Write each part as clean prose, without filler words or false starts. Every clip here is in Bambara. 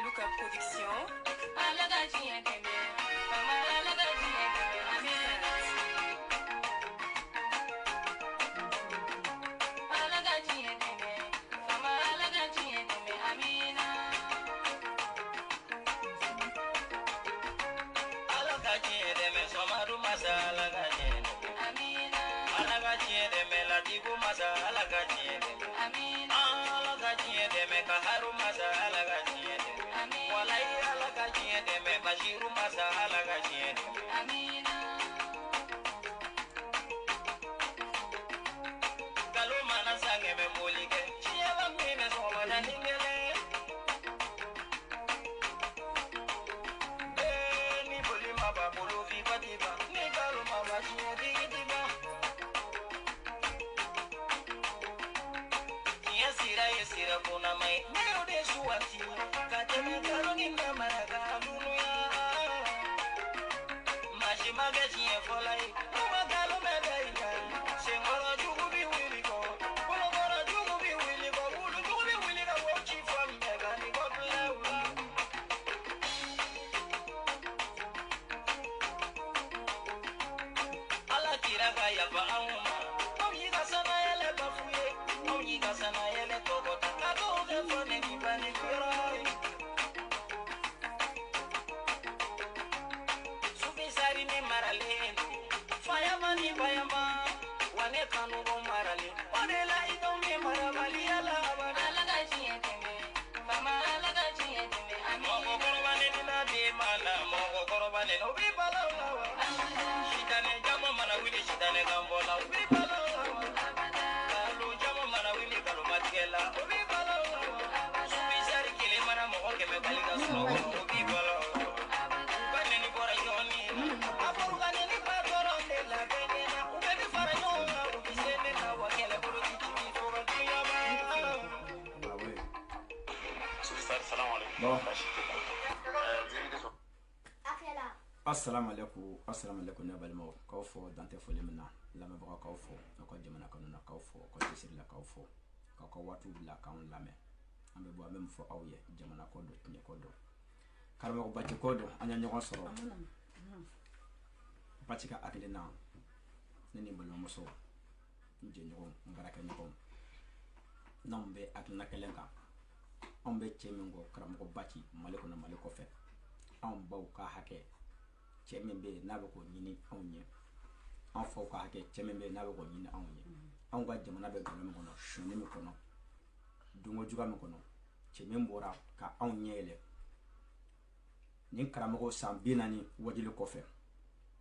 Luca Production. Alagatinha deme, mama alagatinha deme, aminat. Alagatinha deme, mama alagatinha deme, aminat. Alagatinha deme, somaru masa alagatinha deme, aminat. Alagatinha deme, latigo masa alagatinha deme, aminat. Alagatinha deme, kaharu masa alagatinha deme. Walai alagatinha deme, bashiru masa alagatinha deme, amina. Kalu mana sange me bolike, chiava kwene soma na ningele. Ni boli maba bolo viva diva, ni kalu mama chiye digi diva. Yesira kuna mai, ne ode suwati, kateme kalu ni namara kalu ya. Mashi magaji e folai, uma kalu medaika, sengoro jugu bi wili ko, bulogoro jugu bi wili ko, bulu jugu bi wili ka wochi from mega ni ko blawa. Ala kira kaya pa auma, oyi kasana ele bafuye, oyi kasana ele togota, kago ge fone ni bani kurai. Subisari ni marale, fayama, wane kanu go marale, wane la ito mi marabali ala abada. Alagatinha deme, mama alagatinha deme, amina. Mogo korobane ni na de mala, mogo korobane no bi bala lawa. Shitane jamo mana wili shitane gambola, ubi bala lawa. Kalu jamo mana wili kalu matigela, ubi bala lawa. Subisari kile mana mogo keme kaliga slogo, ubi bala lawa. Bane ni bora yoni, aburugane ni pagoronde la benena, ube ni fara yonga, ubi sene na wakele buru kichiki fora tuyama. Subisari salamu alaikum. Assalamu alaikum ne balimo kaw fo dante fo limna lama ba kaw fo ko jamana kanuna kaw fo ko tisir la kaw fo ko watu la kan lame ambe bo même fo awye jamana ko do tinye ko do karma ko bacci ko do anya nyogo soro bacci ka atlina nani balimo so nje nyogo mbaraka nyogo nombe atlina kelenga ombe chemingo karma ko bacci maliko na maliko fe am baw ka hake chemembe nabe ko nyini onye an fo ka hake chemembe nabe ko nyini onye an ga jamana be galo me kono shuni me kono dungo juga me kono chemembora ka onye nin karamago sambinani wajili kofe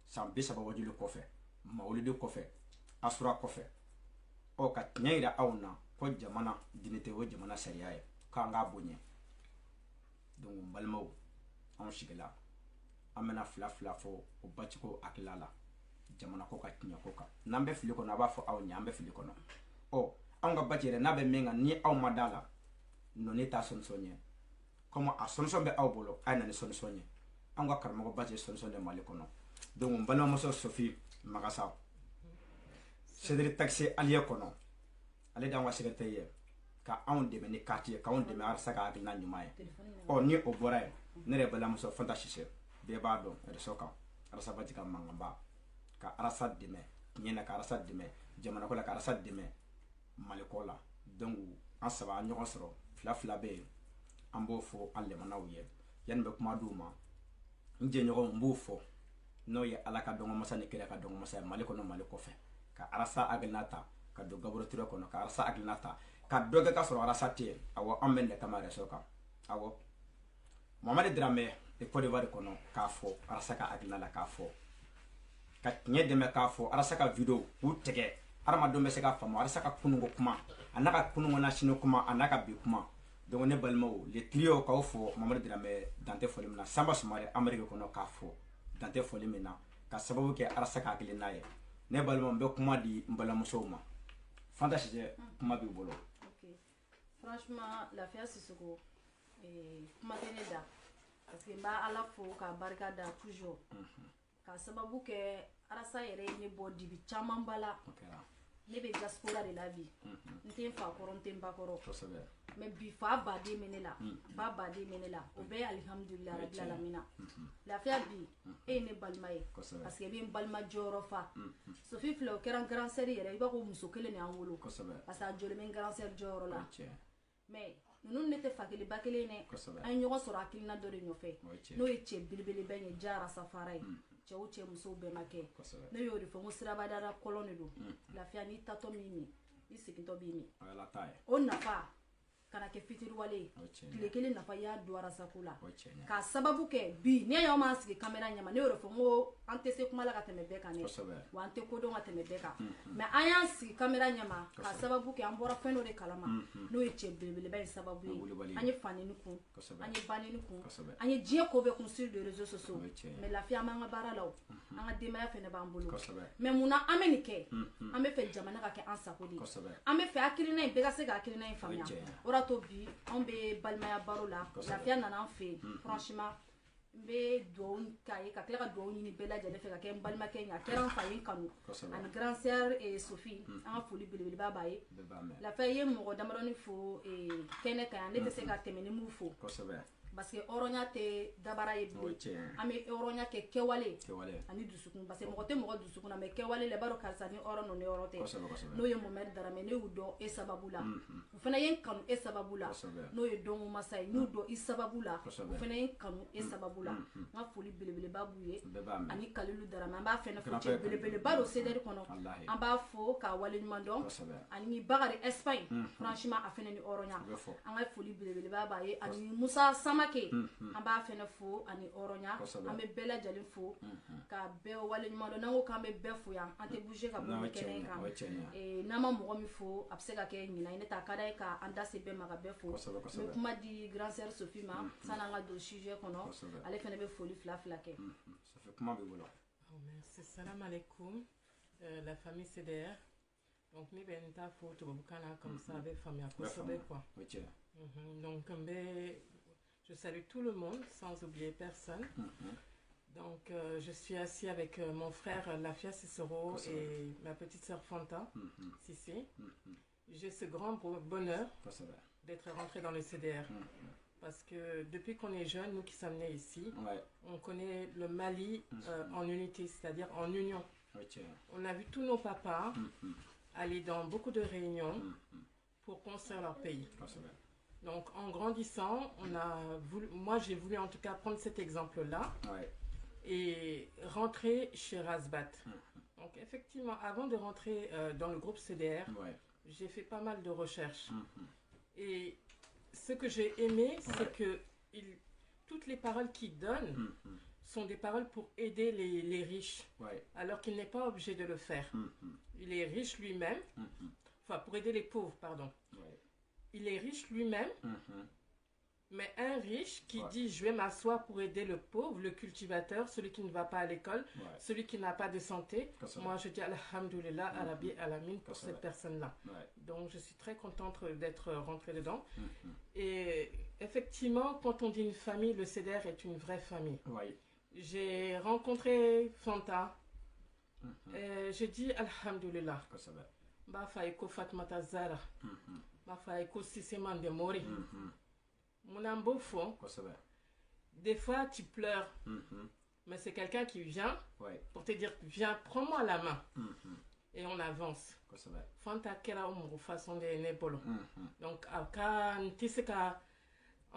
sambi saba wajili kofe maulidi kofe asura kofe o ka nyaira awna ko jamana dinite wo jamana sariyaye ka nga bonye dungo balmaw on shigela amena fla fo o bachiko akilala jamana ko ka tinya ko ka nambe fili ko na ba fo aw nyambe fili ko no o anga bachere nabe menga ni aw madala no ni ta sonsonye como a sonsonbe aw bolo ay na ni sonsonye anga karma ko bache sonsonde maliko no donc mbalo mo so sofi magasa cedri taxi aliye kono ale da wa secrétaire ka aw de ni quartier ka on de me arsa ka akilna nyumaye o ni o boray nere bala mo so fantastique beba do e soka arasa batika mangamba ka arasa deme nyena ka arasa deme jamana ko la ka arasa deme malikola donc asaba nyogo soro fla be ambo fo alle manawye yan be kuma duma nje nyogo mbu fo no ye alaka dongo masani kele ka dongo masay maliko no maliko fe ka arasa agnata ka do gabro tiro kono ka arasa agnata ka doga ka soro arasa tie awo ambende tamare soka awo Mamadi Drame e Côte d'Ivoire kono ka fo arasaka agna la ka fo ka nye deme ka fo arasaka video u tege arama dombe se ka famo arasaka kunungo kuma anaka kunungo na shino kuma anaka bi kuma donc ne balmo le trio ka fo Mamadi Drame dante folimna samba sumare Amerique kono ka fo dante folimna ka sababu ke arasaka agli naye ne balmo be kuma di mbala musoma Fanta Cissé kuma b'i bolo. Ok. Franchement, Lafiya Sissoco, kuma tɛ ne da parce que n b'a Ala fo k'a barika da toujours. K'a sababu kɛ Arasa yɛrɛ ye ne bɔ dibi caman ba la. Ne bɛ diaspora de la bi. N tɛ n fa kɔrɔ n tɛ n ba kɔrɔ. Kosɛbɛ. Mais bi fa baden bɛ ne la. Ba baden bɛ ne la. O bɛɛ ye alihamudulila rabbil alamina. Lafiya bi e ye ne balima ye. Parce que i bɛ n balima jɔyɔrɔ fa. Sophie filɛ o kɛra n grand sœur yɛrɛ i b'a ko muso kelen de y'an wolo. Kosɛbɛ. Parce que a jɔlen bɛ n grand sœur jɔyɔrɔ la. Mais ninnu ne tɛ fa kelen ba kelen dɛ. An ye ɲɔgɔn sɔrɔ hakilina dɔ de nɔfɛ. N'o ye cɛ belebeleba in ye Jara Safara ye. Cɛw cɛ musow bɛɛ ma kɛ. Ne y'o de fɔ n ko sirabadara kɔlɔn de don. Lafiya n'i tatɔ min min i segintɔ b'i min. O nafa kana kɛ fitiriwale ye. Tile kelen nafa i y'a don Arasako la. K'a sababu kɛ bi ne y'aw m'an sigi caméra ɲɛma ne y'o de fɔ n ko an tɛ se kuma la ka tɛmɛ bɛɛ kan dɛ. Wa an tɛ kodɔn ka tɛmɛ bɛɛ kan. Mais an y'an sigi caméra ɲɛma k'a sababu kɛ an bɔra fɛn dɔ de kalama n'o ye cɛ belebeleba in sababu ye. An ye fa neni kun, an ye ba neni kun, an ye diɲɛ ko bɛɛ kun sur les réseaux sociaux. Mais Lafiya an b'an ka baara la o. An ka denbaya fɛnɛ b'an bolo. Mais munna an bɛ nin kɛ? An bɛ fɛ jamana ka kɛ an sago de ye. An bɛ fɛ hakilina in bɛɛ ka se ka hakilina in faamuya. O de y'a to bi anw bɛ balimaya baro la Lafiya nana an fɛ yen franchement n bɛ dugawu k'a ye ka tila ka dugawu ɲini bɛɛ lajɛlen fɛ ka kɛ n balimakɛ ye a kɛra n fa ye n kanu ani grand sœur Sophie an ka foli belebeleba b'a ye Lafiya i ye mɔgɔ damadɔni fo kɛnɛ kan yan ne tɛ se ka tɛmɛ ni m'u fo parce que hɔrɔnya tɛ dabara ye bilen an bɛ hɔrɔnya kɛ kɛwale ani dusukun parce que mɔgɔ tɛ mɔgɔ dusukun na mais kɛwale la i b'a dɔn karisa ni hɔrɔn don ni hɔrɔn tɛ n'o ye Mohamed Darame ne y'u dɔn e sababu la u fana ye n kanu e sababu la n'o ye Dɔnko Masa ye n y'u dɔn i sababu la u fana ye n kanu e sababu la n ka foli belebeleba b'u ye ani Kalilu Darame an b'a fɛnɛ fo cɛ belebeleba don CDR kɔnɔ an b'a fo k'a waleɲuman dɔn ani Bakari Espagne franchement a fɛnɛ ni hɔrɔnya an ka foli belebeleba b'a ye ani Musa Samake an b'a fɛnɛ fo ani hɔrɔnya an bɛ bɛɛ lajɛlen fo ka bɛɛ waleɲuman dɔn n'an ko k'an bɛ bɛɛ fo yan an tɛ bouger ka bɔ nin kɛnɛ in kan n'an ma mɔgɔ min fo a bɛ se ka kɛ ɲinan ye ne t'a ka d'a ye k'an da se bɛɛ ma ka bɛɛ fo n bɛ kuma di grand sœur Sophie ma san'an ka don sujet kɔnɔ ale fɛnɛ bɛ foli fila fila kɛ. Merci, salam alaikum, la famille CDR. Donc, nous avons un faux Touboucana comme ça avec famille à Kosovo, quoi. Donc, je salue tout le monde sans oublier personne. Donc, je suis assis avec mon frère Lafiya Sissoco et ma petite sœur Fanta Cissé. J'ai ce grand bonheur d'être rentré dans le CDR. Parce que depuis qu'on est jeune, nous qui sommes nés ici, on connaît le Mali en unité, c'est-à-dire en union. On a vu tous nos papas aller dans beaucoup de réunions pour construire leur pays. Donc en grandissant, moi j'ai voulu en tout cas prendre cet exemple-là et rentrer chez Razbat. Donc effectivement, avant de rentrer dans le groupe CDR, j'ai fait pas mal de recherches. Et ce que j'ai aimé, c'est que toutes les paroles qu'il donne sont des paroles pour aider les riches, alors qu'il n'est pas obligé de le faire. Il est riche lui-même, enfin pour aider les pauvres, pardon. Il est riche lui-même, mais un riche qui dit je vais m'asseoir pour aider le pauvre, le cultivateur, celui qui ne va pas à l'école, celui qui n'a pas de santé, moi je dis alhamdoulilah, Arabi Alamin pour cette personne-là. Donc je suis très contente d'être rentrée dedans. Et effectivement, quand on dit une famille, le CDR est une vraie famille. J'ai rencontré Fanta, et j'ai dit alhamdoulilah. Bafa eko Fatmata Zara, Bafa eko Sissé Mandemori. Mon amour fond, des fois tu pleures, mais c'est quelqu'un qui vient pour te dire viens, prends-moi la main et on avance. Fanta kera omo façon de nebolo. Donc en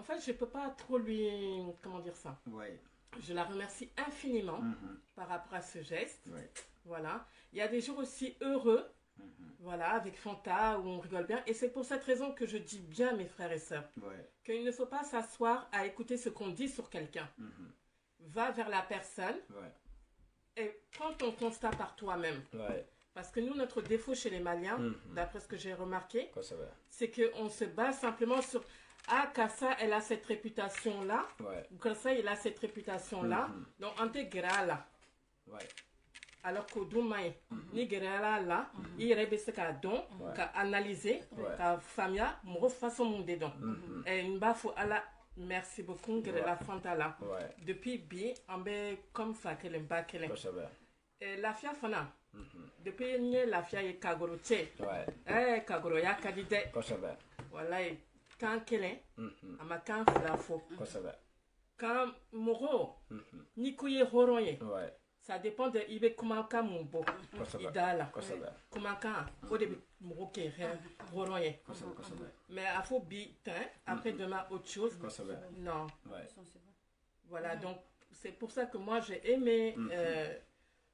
fait je peux pas trop lui, comment dire ça. Je la remercie infiniment par rapport à ce geste. Voilà. Il y a des jours aussi heureux. Voilà, avec Fanta, où on rigole bien. Et c'est pour cette raison que je dis bien, mes frères et sœurs, qu'il ne faut pas s'asseoir à écouter ce qu'on dit sur quelqu'un. Va vers la personne et prends ton constat par toi-même. Parce que nous, notre défaut chez les Maliens, d'après ce que j'ai remarqué, c'est qu'on se base simplement sur « Ah, Kassa, elle a cette réputation-là. Ou Kassa, il a cette réputation-là. Donc, intégral là. alors qu'au domaine ni guerre là il y aurait ka don ka analyser ka famia mo façon mon dedans et mba fo ala merci beaucoup que la fanta là depuis bi ambe comme ça que l'emba que et la fia fana depuis ni la fia e kagoro che kagoro ya kadide voilà quand kelen ama kan fla fo quand moro ni kuye horoye ça dépend de ibe comment ka mumbo idala comment ka au début moro ke horoye mais à faut bi après demain autre chose non voilà donc c'est pour ça que moi j'ai aimé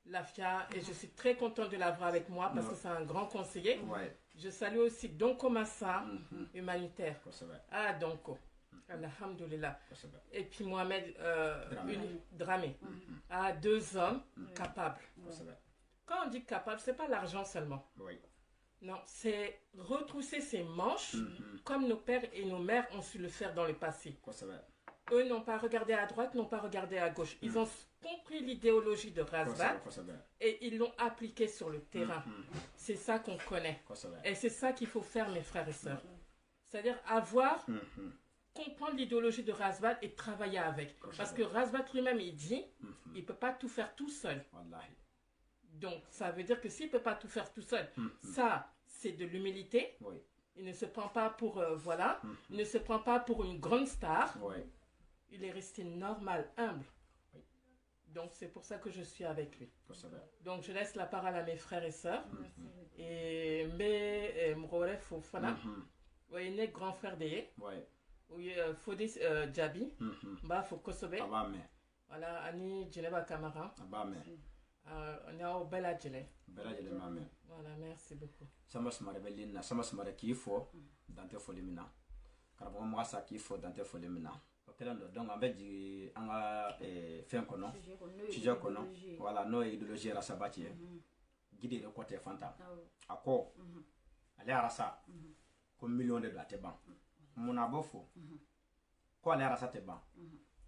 la FIA et je suis très contente de l'avoir avec moi parce que c'est un grand conseiller. Je salue aussi Don Komassa humanitaire. Ah donc alhamdoulilah. Et puis Mohamed Dramé. Ah, 2 hommes capables. Quand on dit capable, c'est pas l'argent seulement. Non, c'est retrousser ses manches comme nos pères et nos mères ont su le faire dans le passé. Eux n'ont pas regardé à droite, n'ont pas regardé à gauche. Ils ont compris l'idéologie de Razvat et ils l'ont appliquée sur le terrain. C'est ça qu'on connaît. Et c'est ça qu'il faut faire, mes frères et sœurs. C'est-à-dire comprendre l'idéologie de Razvat et travailler avec. Parce que Razvat lui-même, il dit, il ne peut pas tout faire tout seul. Donc, ça veut dire que s'il ne peut pas tout faire tout seul, ça, c'est de l'humilité. Il ne se prend pas pour, il ne se prend pas pour une grande star. Il est resté normal, humble. Donc c'est pour ça que je suis avec lui. Donc je laisse la parole à mes frères et sœurs. Et mes Mroref Fofana, il est grand frère d'Eye. Oui, Fodis Djabi, Mba Fokosobe. Voilà, Ani Djeneba Kamara. On a au Bella Djele. Voilà, merci beaucoup. Samas Marabelina, Samas Marakifo, Dante Folimina. Karabomasa Kifo, Dante Folimina. Donc on va dire on a fait un kono sujet kono voilà no idéologie la sabati guider le côté fanta ako ale arasa comme million de dollars ban mona bofo ko ale arasa te ban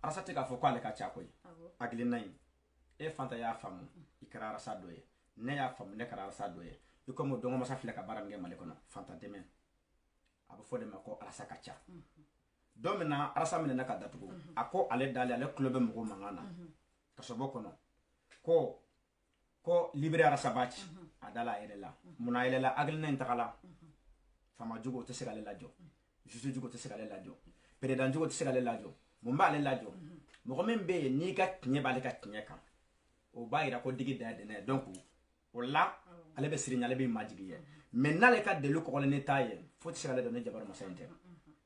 arasa te ka fo ko ale ka cha koy agli nay e fanta ya famu ikara arasa doye ne ya famu ne kara arasa doye iko mo dongo masa fila ka baram nge male kono fanta demen abo fo de mako arasa ka cha domina arasa mine na ka datugo ako ale dali ale club mo mangana kasobo kono ko libéré arasa bachi adala elela muna elela aglina intakala fama jugo te segale lajo juju jugo te segale lajo président jugo te segale lajo mumba ale lajo mo membe ni ka tinye bale ka tinye kan o bayira ko digi dade ne donc o la ale be sirinya ale be majigiye mais nale ka de lu ko le netaye faut segale do ne jabar mo sente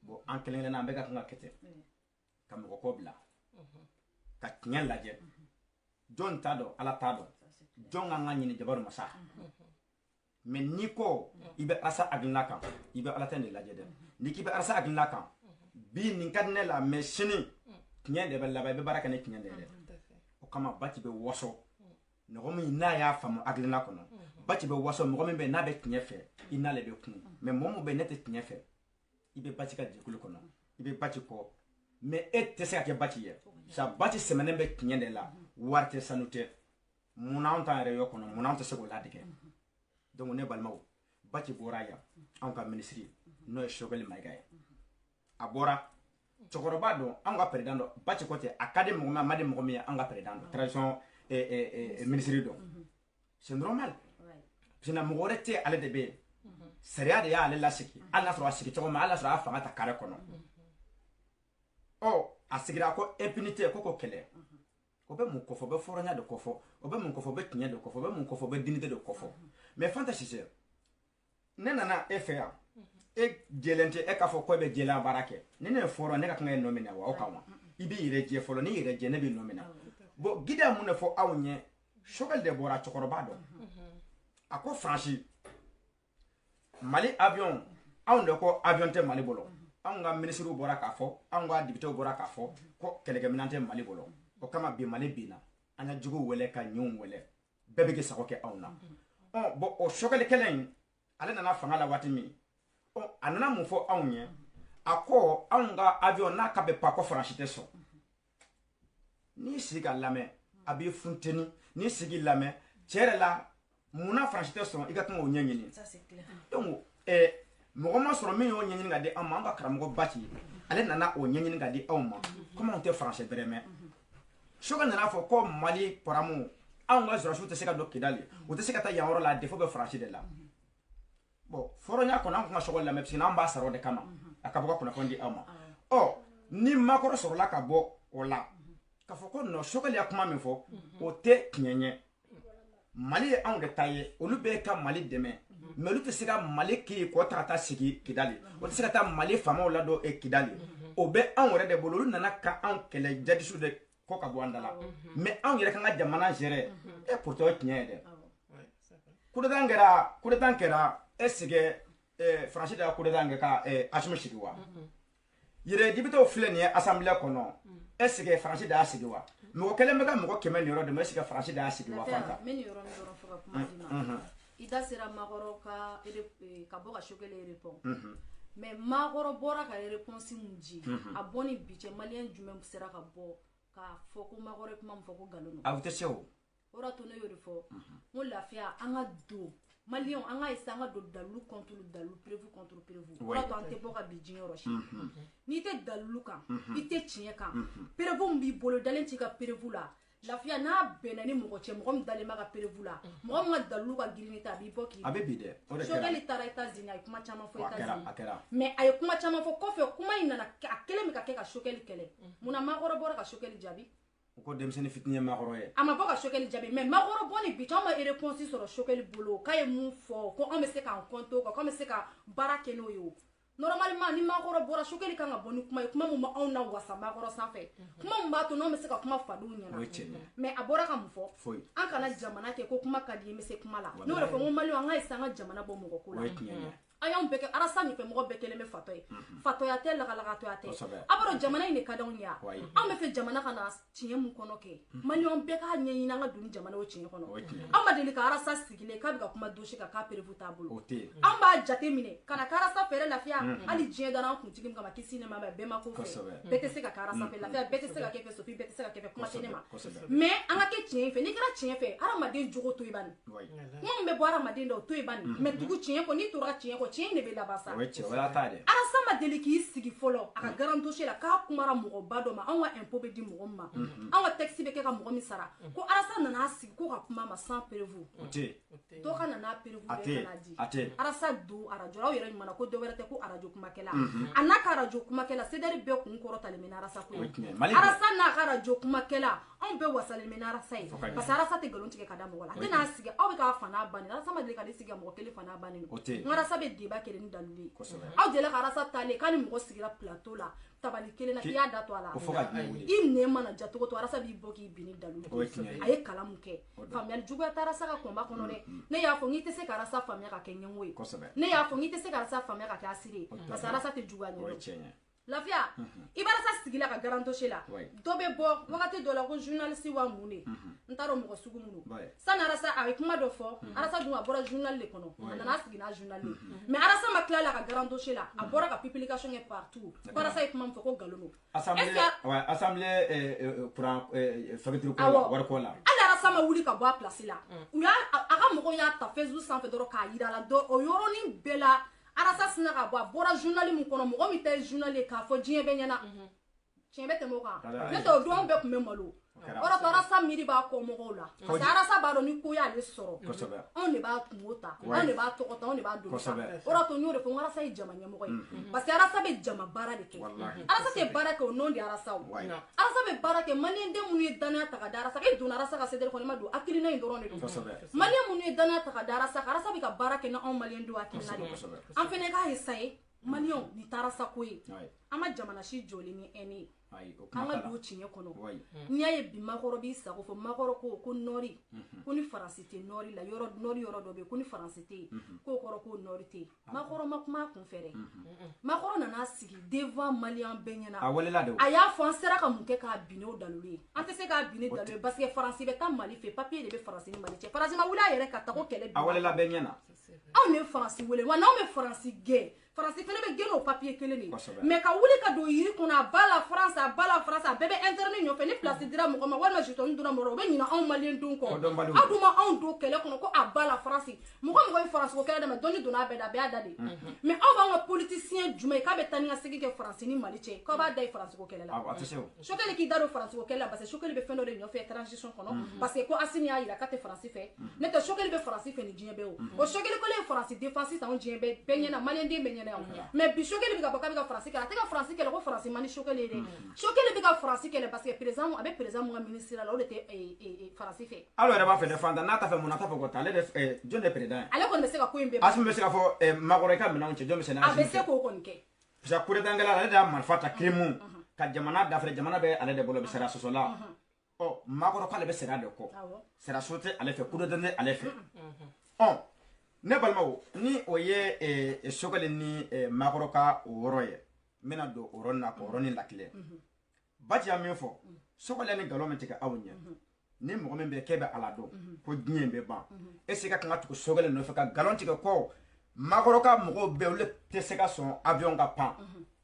bon en kelen na mbega kan kete kam ko bla ka tinye laje John tado ala tado John nga nyini jabaru masa mais niko ibe asa agnaka ibe ala tande la jede niki be asa agnaka bi nin kadne la machine nyende be la be baraka ne nyende de o kama bati be woso no gomi na ya famu aglina kono bati be woso mo gomi be na be nyefe ina le be kun mais momo be nete nyefe ibe bati ka jikulu kono ibe bati ko mais et te se ka bati ye sa bati semene be nyende la warte sanute muna on tan reyo kono muna on se ko ladike donc ne balmaw bati boraya an ka ministry no e shogeli maigay abora chokoroba do an ka président do bati côté académie mo ma de mo mi an ka président do tradition ministry do c'est normal jina mo gorete ale de be seria de ya ale la siki ala so asiki to ma ala so afa ta kare kono o asigira ko impunité ko kele obe mun kofo be foronya de kofo obe mun kofo be tinya de kofo obe mun kofo be dignité de kofo mais fantasy c'est nena FA e gelente e ka fo ko be gela barake nene foro ne ka kan nomina wa o kama ibi ire je folo ni ire je ne bi nomina bo gida mun fo awnye shogal de bora chokoroba do ako franchi Mali avion awnde ko avion te Mali bolo anga ministre bora ka fo anga député bora ka fo ko kelege minante Mali bolo o kama bi Mali bina anya jugu wele ka nyun wele bebe ge sako ke awna bo o shogale kelen ale nana fanga la wati mi o anana mu fo awnye ako anga avion na ka be pa ko franchité so ni siga lame abi funteni ni sigi lame chere la muna franchité son iga tun o nyanyini ça c'est clair donc mɔgɔ ma sɔrɔ min y'o ɲɛɲini ka di an ma an ka karamɔgɔ Baci ale nana o ɲɛɲini ka di anw ma comment on tɛ français bɛrɛmɛ Choguel nana fɔ ko Mali paramu anw ka sɔrɔsiw tɛ se ka don Kidali u tɛ se ka taa yan yɔrɔ la défaut bɛ français de la bon fɔlɔnya kɔnɔ an kun ka Choguel lamɛn parce que n'an b'a sara o de kama a ka bɔ ka kunnafoni di anw ma ɔ ni makɔrɔ sɔrɔla ka bɔ o la k'a fɔ ko non Choguel ya kuma min fɔ o tɛ tiɲɛ ye Mali ye anw de ta ye olu bɛ ka Mali dɛmɛ mais olu tɛ se ka Mali k'i kɔ ta ka taa sigi Kidali o tɛ se ka taa Mali faamaw ladon Kidali o bɛ anw yɛrɛ de bolo olu nana ka anw kɛlɛ jadisiw de kɔ ka bɔ an da la mais anw yɛrɛ kan ka jamana gérer pourtant o ye tiɲɛ ye dɛ coup d'état kɛra est-ce que Fransi de ka coup d'état kɛ ka Assimi sigi wa yɛrɛ députés filɛ nin ye assemblée kɔnɔ est-ce que Fransi de y'a sigi wa mɔgɔ kelen bɛ ka mɔgɔ 100 nin yɔrɔ de mais est-ce que Fransi de y'a sigi wa Fanta mais ni yɔrɔ ni dɔrɔn fɔ ka kuma di ma Ida sera Makɔrɔ ka bɔ ka Choguel répond mais Makɔrɔ bɔra ka réponse mun di a bɔ ni bi cɛ malien jumɛn sera ka bɔ ka fɔ ko Makɔrɔ kuma min fɔ ko nkalon don a tɛ se o o de to ne y'o de fɔ n ko lafiya an ka don malien an ka essayer an ka don dalilu contre dalilu prévu contre prévu o de to an tɛ bɔ ka bi diɲɛ yɔrɔ si n'i tɛ dalilu kan i tɛ tiɲɛ kan prévu min b'i bolo dalen t'i ka prévu la lafiya n'a bɛnna ni mɔgɔ cɛ mɔgɔ min dalen b'a ka prévu la mɔgɔ min ka dalilu ka girin ta a b'i bɔ k'i a bɛ bi dɛ o de kɛra Choguel taara États-Unis a ye kuma caman fɔ États-Unis a kɛra mais a ye kuma caman fɔ kɔfɛ kuma in nana a kelen bɛ ka kɛ ka Choguel kɛlɛ munna Makɔrɔ bɔra ka Choguel jaabi o ko denmisɛnnin fitinin ye Makɔrɔ ye a ma bɔ ka Choguel jaabi mais Makɔrɔ bɔ ni bi anw ma réponse sɔrɔ Choguel bolo k'a ye mun fɔ ko anw bɛ se k'an compter o kan k'anw bɛ se ka baara kɛ n'o ye o normalement ni Makɔrɔ bɔra Choguel kan ka bɔ ni kuma ye kuma min ma anw na wasa Makɔrɔ sanfɛ kuma min b'a to n'anw bɛ se ka kuma fadenw ɲɛna mais a bɔra ka mun fɔ an kana jamana kɛ ko kuma ka di n bɛ se kuma la n'o de fɔ n ko maliyɛnw an ka essayer an ka jamana bɔ mɔgɔ ko la an y'anw bɛɛ kɛ arasa nin fɛ mɔgɔ bɛɛ kelen bɛ fatɔ ye fatɔya tɛ lagalakatɔya tɛ a b'a dɔn jamana in de ka d'anw ye anw bɛ fɛ jamana ka na tiɲɛ mun kɔnɔ kɛ maliyɛnw bɛɛ k'a ɲɛɲini an ka don ni jamana o tiɲɛ kɔnɔ anw ma deli ka arasa sigilen k'a bɛ ka kuma dossier kan k'a prévu t'a bolo anw b'a jate minɛ ka na k'arasa fɛrɛ lafiya hali diɲɛ dara an kuntigi min kama kisi ne ma bɛɛ ma ko fɛ bɛɛ tɛ se ka k'arasa fɛ lafiya bɛɛ tɛ se ka kɛ fɛ Sophie bɛɛ tɛ se ka kɛ fɛ kuma tɛ ne ma mais an ka kɛ tiɲɛ fɛ n'i kɛra tiɲɛ fɛ hadamaden jogo to i bani kuma min bɛ bɔ hadamaden da o to i bani mais dugu tiɲɛ kɔ n'i tora tiɲɛ kɔ tiɲɛ in de bɛ laban sa arasa ma deli k'i sigi fɔlɔ a ka garan dossier la k'a kumara mɔgɔba dɔ ma anw ka impôt bɛ di mɔgɔ min ma anw ka taxe bɛ kɛ ka mɔgɔ min sara ko arasa nana sigi ko ka kuma ma sans prévu dɔ ka nana prévu bɛɛ kana di arasa don arajo aw yɛrɛ ɲuman na ko dɔ wɛrɛ tɛ ko arajo kumakɛla a n'a ka arajo kumakɛla CDR bɛɛ kun kɔrɔtalen bɛ ni arasa ko ye arasa n'a ka arajo kumakɛla anw bɛɛ wasalen bɛ ni arasa ye parce que arasa tɛ nkalon tigɛ ka da mɔgɔ la a tɛ n'a sigi aw bɛ k'a fana bannen arasa ma deli ka sigi ka mɔgɔ kelen fana bannen n arasa bɛ débat kɛ ni dalilu ye aw deli ka arasa talen k'a ni mɔgɔ sigira plateau la tabali kelen na k'i y'a da to a la i nɛn mana ja cogo to arasa b'i bɔ k'i bin ni dalilu a ye kalan mun kɛ faamuyali juguya tɛ arasa ka kɔnba kɔnɔ dɛ ne y'a fɔ n k'i tɛ se ka arasa faamuya ka kɛ ɲɛmɔgɔ ye ne y'a fɔ n k'i tɛ se ka arasa faamuya ka kɛ asiri ye parce que arasa tɛ juguya ɲɛdɔn lafiya i b'a arasa sigila ka garan dossier la dɔ bɛ bɔ wagati dɔ la ko journaliste wa mun de n t'a dɔn mɔgɔ sugu minnu sani arasa a ye kuma dɔ fɔ arasa dun a bɔra journal de kɔnɔ a nana sigi n'a journal ye mais arasa ma tila la ka garan dossier la a bɔra ka publication kɛ partout ko arasa ye kuma min fɔ ko nkalon don assemblée courant facture ko wariko la hali arasa ma wuli ka bɔ a place la u y'a a ka mɔgɔw y'a ta Facebook sanfɛ dɔrɔn k'a yira a la o yɔrɔnin bɛɛ la arasa sina ka bɔ a bɔra journal min kɔnɔ mɔgɔ min tɛ journal ye k'a fɔ diɲɛ bɛɛ ɲɛna tiɲɛ bɛ tɛmɛ o kan ne tɛ o don anw bɛɛ tun bɛ malo o de to arasa miiri b'a kɔ mɔgɔw la parce que arasa b'a dɔn ni ko y'ale sɔrɔ anw de b'a kungo ta anw de b'a tɔgɔ ta anw de b'a doni ta o de to n y'o de fɔ n ko arasa ye jama ɲɛmɔgɔ ye parce que arasa bɛ jama baara de kɛ arasa tɛ baara kɛ o nɔ de arasa o arasa bɛ baara kɛ maliyɛn den minnu ye danaya ta ka da arasa e donna arasa ka CDR kɔnɔ i ma don hakilina in dɔrɔn de don maliyɛn minnu ye danaya ta ka da arasa kan arasa bɛ ka baara kɛ ni anw maliyɛn denw hakilina de ye an fɛnɛ k'a essayer maliyɛnw ni taara sa ko ye an ma jamana si jɔlen ni haine ye an ka don tiɲɛ kɔnɔ n'i y'a ye bi Makɔrɔ b'i sago fɔ Makɔrɔ ko nɔri ko ni faransi tɛ nɔri la nɔri yɔrɔ dɔ bɛ yen ko ni faransi tɛ yen k'o kɔrɔ ko nɔri tɛ yen Makɔrɔ ma kuma a kun fɛ dɛ Makɔrɔ nana sigi devant maliyɛn bɛɛ ɲɛna a y'a fɔ an sera ka mun kɛ k'a bin n'o dalilu ye an tɛ se k'a bin ni dalilu ye parce que faransi bɛ taa Mali fɛ papier de bɛ faransi ni Mali cɛ faransi ma wuli a yɛrɛ ka ta ko kɛlɛ bi anw de ye faransi wele wa n'anw bɛ faransi gɛn France fene be geno papier kelen ni mais ka wuli ka do yiri kuna bala France a bebe internet nyo fe ni place dira mo ma wala jito nduna mo be nyina on malien dun ko aduma on do kele kono ko abala France mo ko France ko kele da doni dona be da be adade mais on va un politicien jumé ka be tani asigi ke France ni mali che ko ba dai France ko kele la chokele ki daro France ko kele la parce que chokele be feno de nyo fe transition kono parce que ko asini ya ira ka te France fe ne to chokele be France fe ni jien be o chokele ko le France défense ta on jien be nyana malien de be mais bi chokele bi ka boka bi ka France kala te ka France kala ko France mani chokele de chokele bi ka France kala parce que président avec président mon ministre là on était France fait alors elle va faire défendre nata fait mon nata ko tale de John le président ale ko ne se ka ko imbe asme se ka fo magore ka mina on che John se na abe se ko ko nke bisa kure dangala ale da malfata krimu ka jamana da fere jamana be ale de bolo be sera so la oh magoro ka le be sera de ko sera sote ale fe kure dande ale fe oh ne balmawo ni o ye sogale ni magoro ka woro ye mena do oronna ko oroni lakile bati ya mefo sogale ni galo mentike awnya ni mo men be kebe ala do ko gnye be ba e se ka kan atu sogale no fe ka galo tike ko magoro ka mo be le te se ka son avion ka pan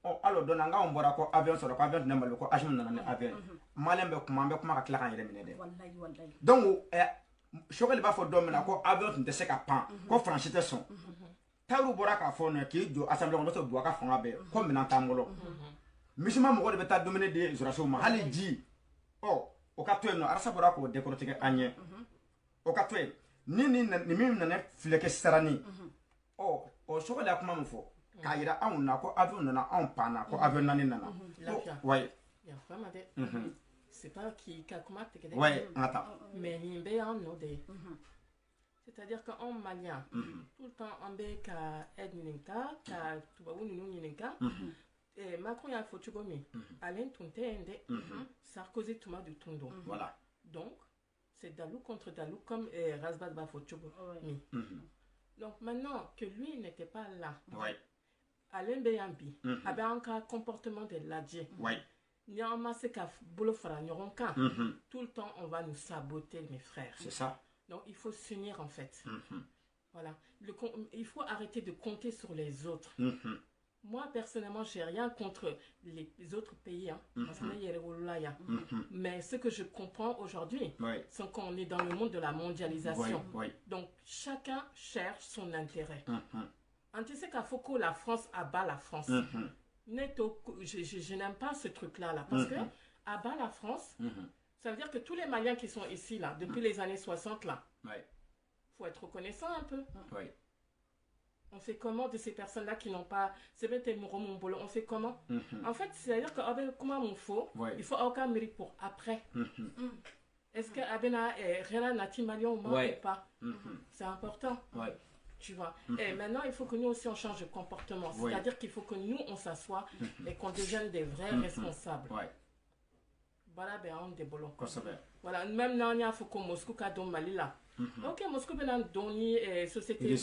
o alo do nanga on bora ko avion so ko avion ne mal ko ashim na avion malen be kuma ka kla kan yere mine de wallahi donc chokele ba fo domina ko avion tun te se ka pan ko franchite son taru bora ka fo no ki jo assemblée on do ka fanga be ko mina tamolo misima mo ko de ta dominer de zoration ma hali ji o ka to no arasa bora ko de ko tike anye o ka to ni mi na fleke sarani o chokele kuma mo fo ka yira an na ko avion na an pana ko avion na ni na ouais ya fama de c'est pas qui comment te que ouais attends mais ni be en node c'est-à-dire qu'en malien tout le temps en be ka edninka ka tuba unu ninka et Macron ya fotugomi Alain Tuntende Sarkozy Touma du Tundo voilà donc c'est Dalou contre Dalou comme Rasbad ba fotugomi donc maintenant que lui n'était pas là ouais Alain Beyambi avait un comportement de ladie ouais tout le temps on va nous saboter mes frères c'est ça donc il faut s'unir en fait voilà il faut arrêter de compter sur les autres moi personnellement j'ai rien contre les autres pays mais ce que je comprends aujourd'hui c'est qu'on est dans le monde de la mondialisation donc chacun cherche son intérêt en tu sais qu'à Foucault la France abat la France je n'aime pas ce truc-là, parce que abat la France, ça veut dire que tous les Maliens qui sont ici, là, depuis les années 60, là, faut être reconnaissant un peu. On fait comment de ces personnes-là qui n'ont pas... C'est peut-être mon boulot, on fait comment en fait, c'est-à-dire que comment on fait, il faut aucun mérite pour après. Est-ce que Abena est Réna Nati Malion ou pas c'est important. Tu vois. Et maintenant, il faut que nous aussi, on change de comportement. C'est-à-dire qu'il faut que nous, on s'assoie et qu'on devienne des vrais responsables. Voilà, ben, on déboulonne. Voilà, même là, il faut que Moscou, quand Mali là. Ok, Moscou, ben, on donne société,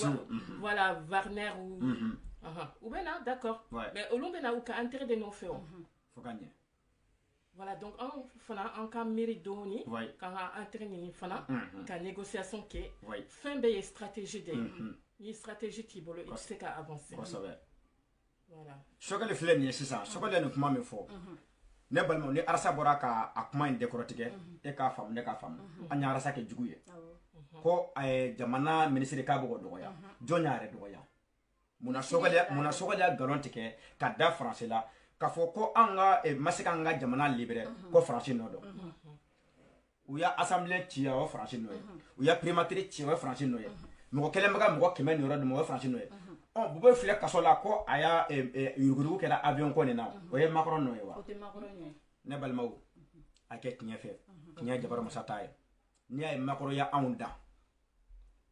voilà, Warner ou ben, d'accord. Mais au long, ben, on a intérêt de nos faits. Faut gagner. Voilà, donc en cas mérite doni, quand on a intérêt de fana, quand négociation qui est fin de stratégie de ni stratégie qui bolo il sait qu'à avancer. Voilà. Chokale flemme ni c'est ça. Chokale ne kuma me fo. Ne balmo ni arasa bora ka akuma inde korotike e ka fam ne ka fam. Anya arasa ke juguye. Ko jamana ministre ka bogo doya. Jonyare doya. Muna chokale galontike ka da français la. Ka fo ko anga masika anga jamana libéré ko français no do. Ou ya assemblée tia o français no. Ou ya primature tia o français no. Mo kele mbaga mo kemen yoro mo français no. On bu be file kasola ko aya yuguru kera avion ko ne na. O ye Macron no wa. Ne balmaw ake kinya fe. Kinya jabar mo sataye. Ni ay Macron ya aunda.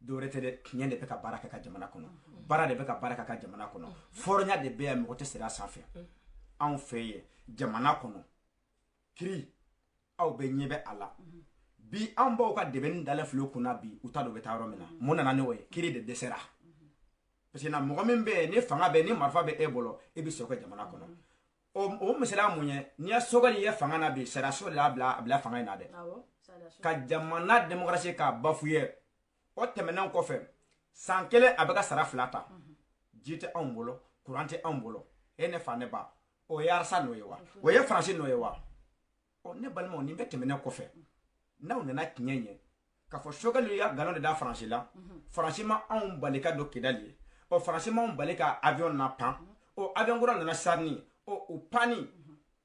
Do rete de kinya de peka baraka ka jamana kono. Bara de peka baraka ka jamana kono. Fornya de be mo te sera safe. En fait jamana kono kiri aw be nyebe ala bi an baw ka deben dala flo kuna bi uta do beta romina mona na ne we kiri de desera parce que na mo men be ni fanga be ni marfa be ebolo e bi soko jamana kono o mesela munye ni asogali ye fanga na bi sera so la bla fanga na de ka jamana démocratie ka bafuye o temena ko fe sankele abaka sara flata jite an bolo courant tɛ anw bolo e ne fa ne ba o ye arasa n'o ye wa o ye faransi n'o ye wa ne balimaw nin bɛ tɛmɛnen kɔfɛ n'aw nana tiɲɛ ɲɛ k'a fɔ Choguel y'a galon de da faransi la faransi ma anw bali ka don Kidali ye faransi ma anw bali ka avion na pan avion kura nana sarni o pani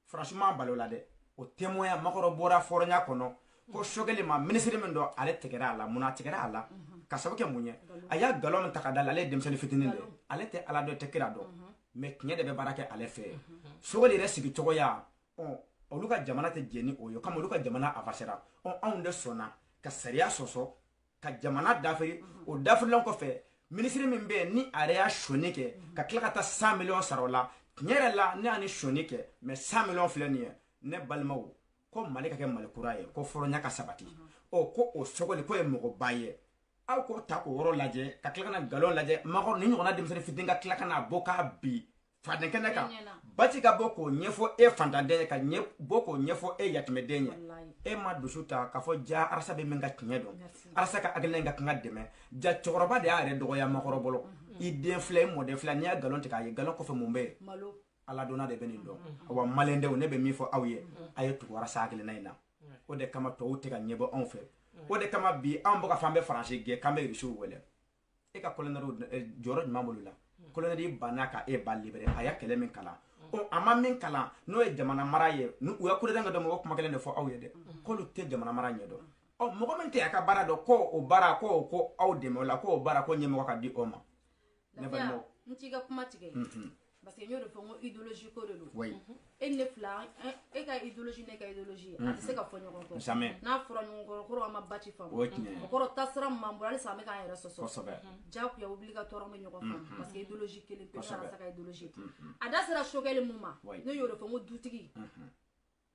faransi ma balo la dɛ o témoin makɔrɔ bɔra fɔrɔnya kɔnɔ ko Choguel ma ministre min don ale tigɛra a la mun tigɛra a la ka sabu kɛ mun ye a y'a galon min ta ka da la ale ye denmisɛnnin fitinin de ale tɛ ala dɔn tɛ kira dɔn mais tiɲɛ de bɛ baara kɛ ale fɛ Choguel yɛrɛ sigi cogoya olu ka jamana tɛ jɛni o ye comme olu ka jamana avancera anw de sɔnna ka sariya sɔsɔ ka jamana dafiri o dafirilan kɔfɛ ministre min bɛ yen ni a yɛrɛ y'a sɔnni kɛ ka tila ka taa 100 millions sara o la tiɲɛ yɛrɛ la ne y'a ni sɔnni kɛ mais 100 millions filɛ nin ye ne balimaw ko Mali ka kɛ Mali kura ye ko fɔlɔnya ka sabati ko o Choguel ko ye mɔgɔba ye aw ko ta k'o yɔrɔ lajɛ ka tila ka na galon lajɛ makɔrɔ ni ɲɔgɔnna denmisɛnnin fitinin ka tila ka na bɔ k'a bi faden kɛnɛ kan bati ka bɔ k'o ɲɛfɔ e fantaden ye ka bɔ k'o ɲɛfɔ e yatimɛden ye e ma dusu ta k'a fɔ ja arasa bɛ min ka tiɲɛ dɔn arasa ka hakilina in ka kan ka dɛmɛ ja cɛkɔrɔba de y'a yɛrɛ dɔgɔya makɔrɔ bolo i den filɛ i mɔden filɛ n'i y'a galon tigɛ a ye galon kɔfɛ mun bɛ yen ala donna de bɛ nin dɔn wa maliyɛndenw ne bɛ min fɔ aw ye a ye tugu arasa hakilina in na o de kama tɔw tɛ ka ɲɛbɔ anw fɛ o de kama bi anw bɛ ka fɔ an bɛ faransi gɛn k'an bɛ irisiw wele e ka colonel jɔyɔrɔ jumɛn bolo la colonel banna ka e ba libéré a y'a kɛlɛ min kalan a ma min kalan n'o ye jamana mara ye u ya kulekan ka dɔn mɔgɔ kuma kelen de fɔ aw ye dɛ k'olu tɛ jamana mara ɲɛ dɔn mɔgɔ min tɛ a ka baara dɔn ko o baara ko aw dɛmɛ o la ko o baara ko ɲɛmɔgɔ ka di o ma ne balimaw n t'i ka kuma tigɛ parce que n y'o de fɔ n ko idéologie ko de don e ne fila e ka idéologie ne ka idéologie a tɛ se ka fɔ ɲɔgɔn kɔ n'a fɔra ɲɔgɔn kɔrɔ kɔrɔ an ma bati faamu o kɔrɔ tasira min b'an bolo halisa an bɛ k'an yɛrɛ sɔsɔ diyagoya obligatoire an bɛ ɲɔgɔn faamu parce que idéologie kelen pe arasa ka idéologie a da sera Choguel mun ma ne y'o de fɔ n ko dutigi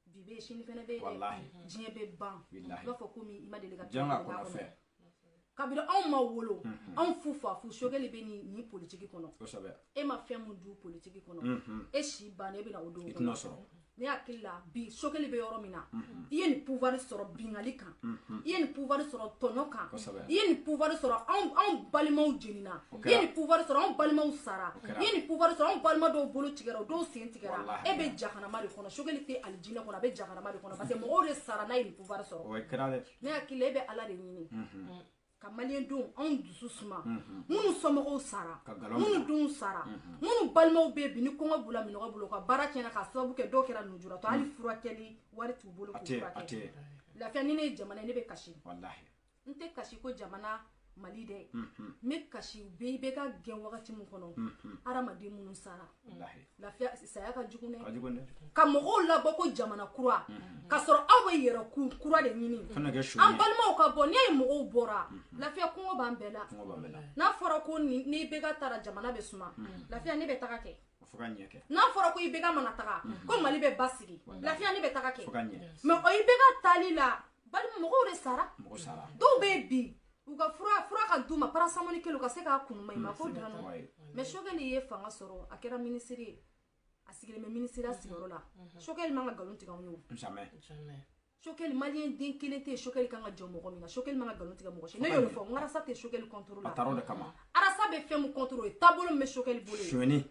bi bɛ yen sini fɛnɛ bɛ yen dɛ diɲɛ bɛ ban i b'a fɔ komi i ma deli ka tɛmɛ kabiri anw ma wolo anw fu fa fu Choguel bɛ nin politique kɔnɔ e ma fɛn mun du politique kɔnɔ e si banna e bɛna o don kɔnɔ ne hakili la bi Choguel bɛ yɔrɔ min na i ye nin pouvoir sɔrɔ bingali kan i ye nin pouvoir sɔrɔ tɔɲɔ kan i ye nin pouvoir sɔrɔ anw balimaw jenina i ye nin pouvoir sɔrɔ anw balimaw sara i ye nin pouvoir sɔrɔ anw balima dɔw bolo tigɛra o dɔw sen tigɛra e bɛ jahanama de kɔnɔ Choguel tɛ alijinɛ kɔnɔ a bɛ jahanama de kɔnɔ parce que mɔgɔw de sara n'a ye nin pouvoir sɔrɔ ne hakili la e bɛ ala de ɲini ka maliyɛndenw anw dusu suma minnu somɔgɔw sara minnu denw sara minnu balimaw bɛ bi ni kɔngɔ b'u la minɔgɔ b'u la u ka baara tiɲɛna k'a sababu kɛ dɔw kɛra nujuratɔ hali furakɛli wari t'u bolo k'u furakɛ lafiya ni ne ye jamana ye ne bɛ kasi n tɛ kasi ko jamana Mali dɛ n bɛ kasi i bɛ ka gɛn wagati min kɔnɔ hadamaden minnu sara lafiya saya ka jugu dɛ ka mɔgɔw labɔ ko jamana kura ka sɔrɔ aw bɛ yɛrɛ kura de ɲini an balimaw ka bɔ n'i ye mɔgɔw bɔra lafiya kɔngɔ b'an bɛɛ la n'a fɔra ko ni bɛ ka taara jamana bɛ suma lafiya ne bɛ taga kɛ n'a fɔra ko i bɛ ka mana taga ko Mali bɛ basigi lafiya ne bɛ taga kɛ mais o i bɛ ka taali la balima mɔgɔw de sara dɔw bɛ bi u ka fura ka d'u ma parasamoni kelen u ka se k'a kunuma i ma ko dɔrɔn mais Choguel ye fanga sɔrɔ a kɛra ministre ye a sigilen bɛ ministre sigiyɔrɔ la Choguel man ka galon tigɛ anw ye Choguel maliyɛn den kelen tɛ Choguel kan ka jɔ mɔgɔ min na Choguel man ka galon tigɛ mɔgɔ si ne y'o de fɔ n ko arasa tɛ Choguel contrôle la arasa bɛ fɛn min contrôle taabolo min bɛ Choguel bolo ye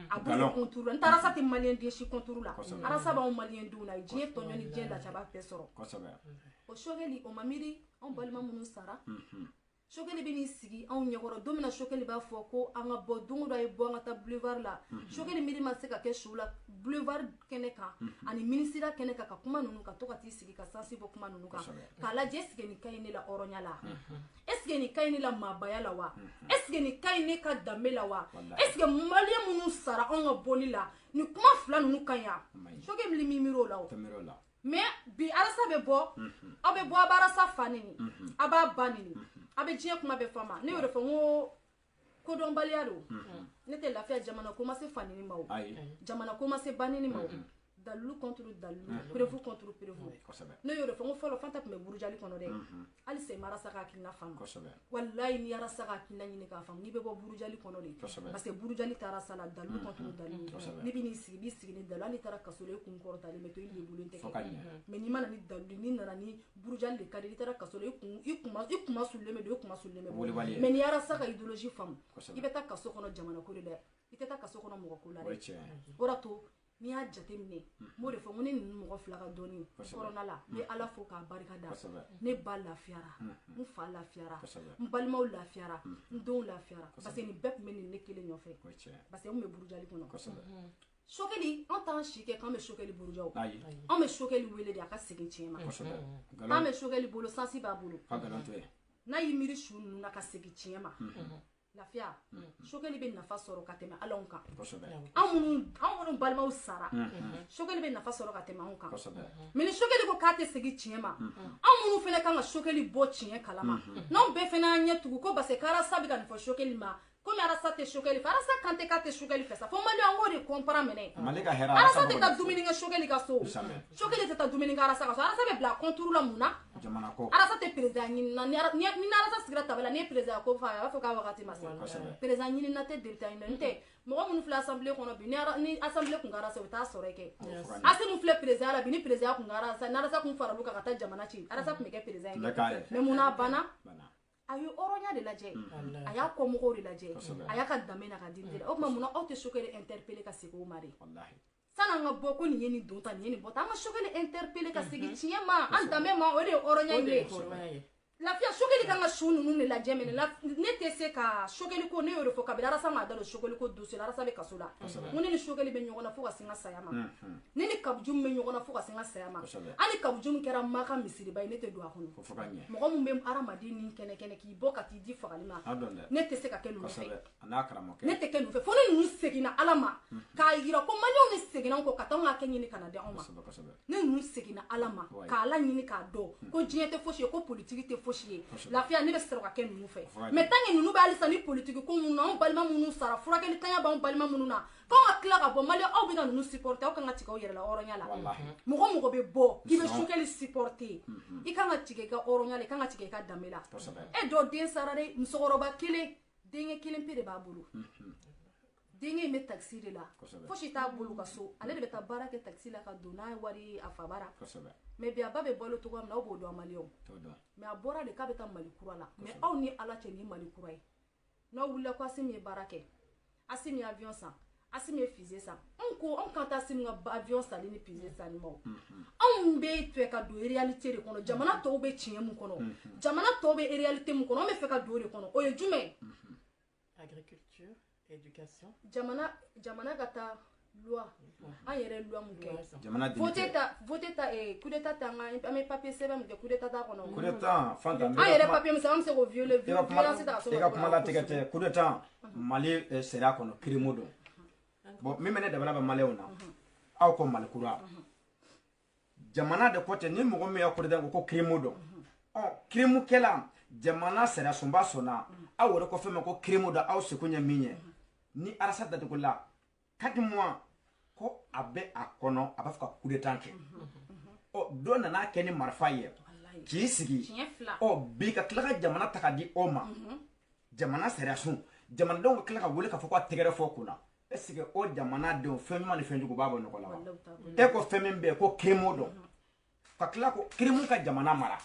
a bolo contrôle n tɛ arasa tɛ maliyɛn den si contrôle la arasa b'anw maliyɛn denw na diɲɛ tɔɲɔ ni diɲɛ lajaba bɛɛ sɔrɔ o Choguel o ma miiri anw balima minnu sara Choguel bɛ n'i sigi anw ɲɛkɔrɔ don min na Choguel b'a fɔ ko an ka bɔ don o don a ye bɔ an ka taa boulevard la Choguel miiri ma se ka kɛ su la boulevard kɛnɛ kan ani ministère kɛnɛ kan ka kuma ninnu ka to ka t'i sigi ka sansi bɔ kuma ninnu kan k'a lajɛ est-ce que nin ka ɲi ne la hɔrɔnya la est-ce que nin ka ɲi ne la maabaya la wa est-ce que nin ka ɲi ne ka danbe la wa est-ce que maliyɛn minnu sara anw ka bɔli la nin kuma fila ninnu ka ɲi wa Choguel mi miiri o la o mais bi arasa bɛ bɔ aw bɛ bɔ a bɛ arasa fa nini a b'a ba nini a bɛ diɲɛ kuma bɛɛ fama ne y'o de fɔ n ko kodɔnbaliya don ne tɛ lafiya jamana ko ma se fa nini ma o jamana ko ma se ba nini ma o dalu contre dalu preuve contre preuve ne yo fo folo fanta me burujali kono de ali se mara saka kinna fam wallahi ni ara saka kinna ni ka fam ni be bo burujali kono de parce que burujali tara sala dalu contre dalu ni bi ni sigi ni dalu ni tara kasole kun korta le meto ili bulunte mais ni mana ni dalu ni nana ni burujali de kadi tara kasole kun ikuma sulle me do ikuma sulle me mais ni ara saka idéologie fam ibeta kaso kono jamana ko de iteta kaso kono mo ko la de orato ni y'a jateminɛ m'o de fɔ ko ne ninnu mɔgɔ fila ka dɔɔni kɔrɔna la ne ala fo k'a barika da ne ba lafiyara n fa lafiyara n balimaw lafiyara n denw lafiyara parce que nin bɛɛ tun bɛ nin ne kelen nɔfɛ parce que n tun bɛ burujali kɔnɔ sokɛli an t'an si kɛ k'an bɛ sokɛli burujaw an bɛ sokɛli wele de a ka segin tiɲɛ ma k'an bɛ sokɛli bolo sansi b'a bolo n'a y'i miiri su ninnu na ka segin tiɲɛ ma lafiya sokɛli bɛ nafa sɔrɔ ka tɛmɛ alanw kan an minnu balimaw sara sokɛli bɛ nafa sɔrɔ ka tɛmɛ anw kan mais ni sokɛli ko k'a tɛ segin tiɲɛ ma an minnu fana kan ka sokɛli bɔ tiɲɛ kalama n'anw bɛɛ fana y'an ɲɛ tugu ko parce que arasa bɛ ka nin fɔ sokɛli ma komi arasa tɛ sokɛli fɛ arasa kan tɛ k'a tɛ sokɛli fɛ sa fo maliyɛn ko de kɔnpara minɛ arasa tɛ taa dumuni kɛ sokɛli ka so sokɛli tɛ taa dumuni kɛ arasa ka so arasa bɛ bila kɔnturu la mun na arasa tɛ perezida ɲini na ni arasa sigira tabali la ni ye perezida ko fɔ a b'a fɔ k'a wagati ma se perezida ɲini na tɛ debita ɲini na n tɛ mɔgɔ minnu filɛ asanbile kɔnɔ bi ni asanbile kun ka arasa u bɛ taa sɔrɔ kɛ asi min filɛ perezida la bi ni perezida kun ka arasa ni arasa kun fara olu kan ka taa jamana ci arasa kun bɛ kɛ perezida ye mais mun na a banna a ye hɔrɔnya de lajɛ a y'a kɔmɔgɔw de lajɛ a y'a ka danbe n'a ka diri de la o tuma mun na aw tɛ sokɛli interpeller ka segin o ma de san'an ka bɔ ko nin ye nin don ta nin ye nin bɔ ta an ka sokɛli interpeller ka segin tiɲɛ ma an danbe ma o de ye hɔrɔnya ye lafiya sokɛli kan ka su ninnu de lajɛ mɛ ne tɛ se ka sokɛli ko ne y'o de fɔ kabini arasa m'a da don sokɛli ko dossier la arasa bɛ kaso la n ko ne ni sokɛli bɛ ɲɔgɔn na fo ka se n ka saya ma ne ni kabujum bɛ ɲɔgɔn na fo ka se n ka saya ma hali kabujum kɛra maka misiriba ye ne tɛ don a kɔnɔ mɔgɔ min bɛ hadamaden ni kɛnɛ kɛnɛ k'i bɔ ka t'i di fagali ma ne tɛ se ka kɛ ninnu fɛ ne tɛ kɛ ninnu fɛ fo ne ninnu seginna ala ma k'a yira ko maliyɛnw de seginna an kɔ ka taa an ka kɛ ɲini ka na di anw ma ne ninnu seginna ala ma k'a ala ɲini k'a dɔn ko diɲɛ tɛ fosi ye ko politiki tɛ fosi ye lafiya ne bɛ sɔrɔ ka kɛ ninnu fɛ mais tant que ninnu bɛ halisa ni politiki ko minnu na anw balima minnu sara furakɛli tanya b'anw balima minnu na k'anw ka tila ka bɔ maliyɛn aw bɛ ka ninnu supporter aw kan ka tigɛ aw yɛrɛ la hɔrɔnya la mɔgɔ mɔgɔ bɛ bɔ k'i bɛ sokɛli supporter i kan ka tigɛ i ka hɔrɔnya la i kan ka tigɛ i ka danbe la e dɔ den sara dɛ musokɔrɔba kelen denkɛ kelen pe de b'a bolo denkɛ in bɛ taxi de la fosi t'a bolo ka so ale de bɛ taa baara kɛ taxi la ka don n'a ye wari a fa bara mais bi a ba bɛ balo cogoya min na aw b'o dɔn maliyɛnw mais a bɔra de k'a bɛ taa mali kura la mais aw ni ala cɛ ni mali kura ye n'aw wulila ko Asimi ye baara kɛ Asimi ye avion san Asimi ye fusée san anw kan tɛ Asimi ka avion sanni ni fusée sanni ma o anw bɛ fɛ ka don réalité de kɔnɔ jamana tɔw bɛ tiɲɛ mun kɔnɔ jamana tɔw bɛ réalité mun kɔnɔ anw bɛ fɛ ka don o de kɔnɔ o ye jumɛn agriculture éducation jamana ka taa loi an yɛrɛ loi mun kɛ voter ta coup d'état ta an bɛ papier sɛbɛn mun kɛ coup d'état ta kɔnɔ coup d'état fanta an yɛrɛ papier mun sɛbɛn an bɛ se k'o violer violence ta ka so i ka kuma latigɛ tɛ coup d'état Mali sariya kɔnɔ crime don bon min bɛ ne dabala bɛ maliyɛnw na aw ko mali kura jamana de ko tɛ ni mɔgɔ min ye coup d'état ko crime don crime kɛla jamana sariya sunba sɔnna aw yɛrɛ ko fɛn min ko crime don aw seko ɲɛ min ye ni arasa datugula 4 mois ko a bɛ a kɔnɔ a b'a fɔ ka coup d'état kɛ dɔ nana kɛ ni marifa ye k'i sigi bi ka tila ka jamana ta ka di o ma jamana sariya sun jamanadenw ka tila ka wele ka fɔ ko a tɛgɛrɛ fɔ kunna est ce que o jamanadenw fɛn ɲuman ni fɛn jugu b'a bɔ ɲɔgɔn la wa e ko fɛn min bɛ yen ko crime don ka tila ko crime ka jamana mara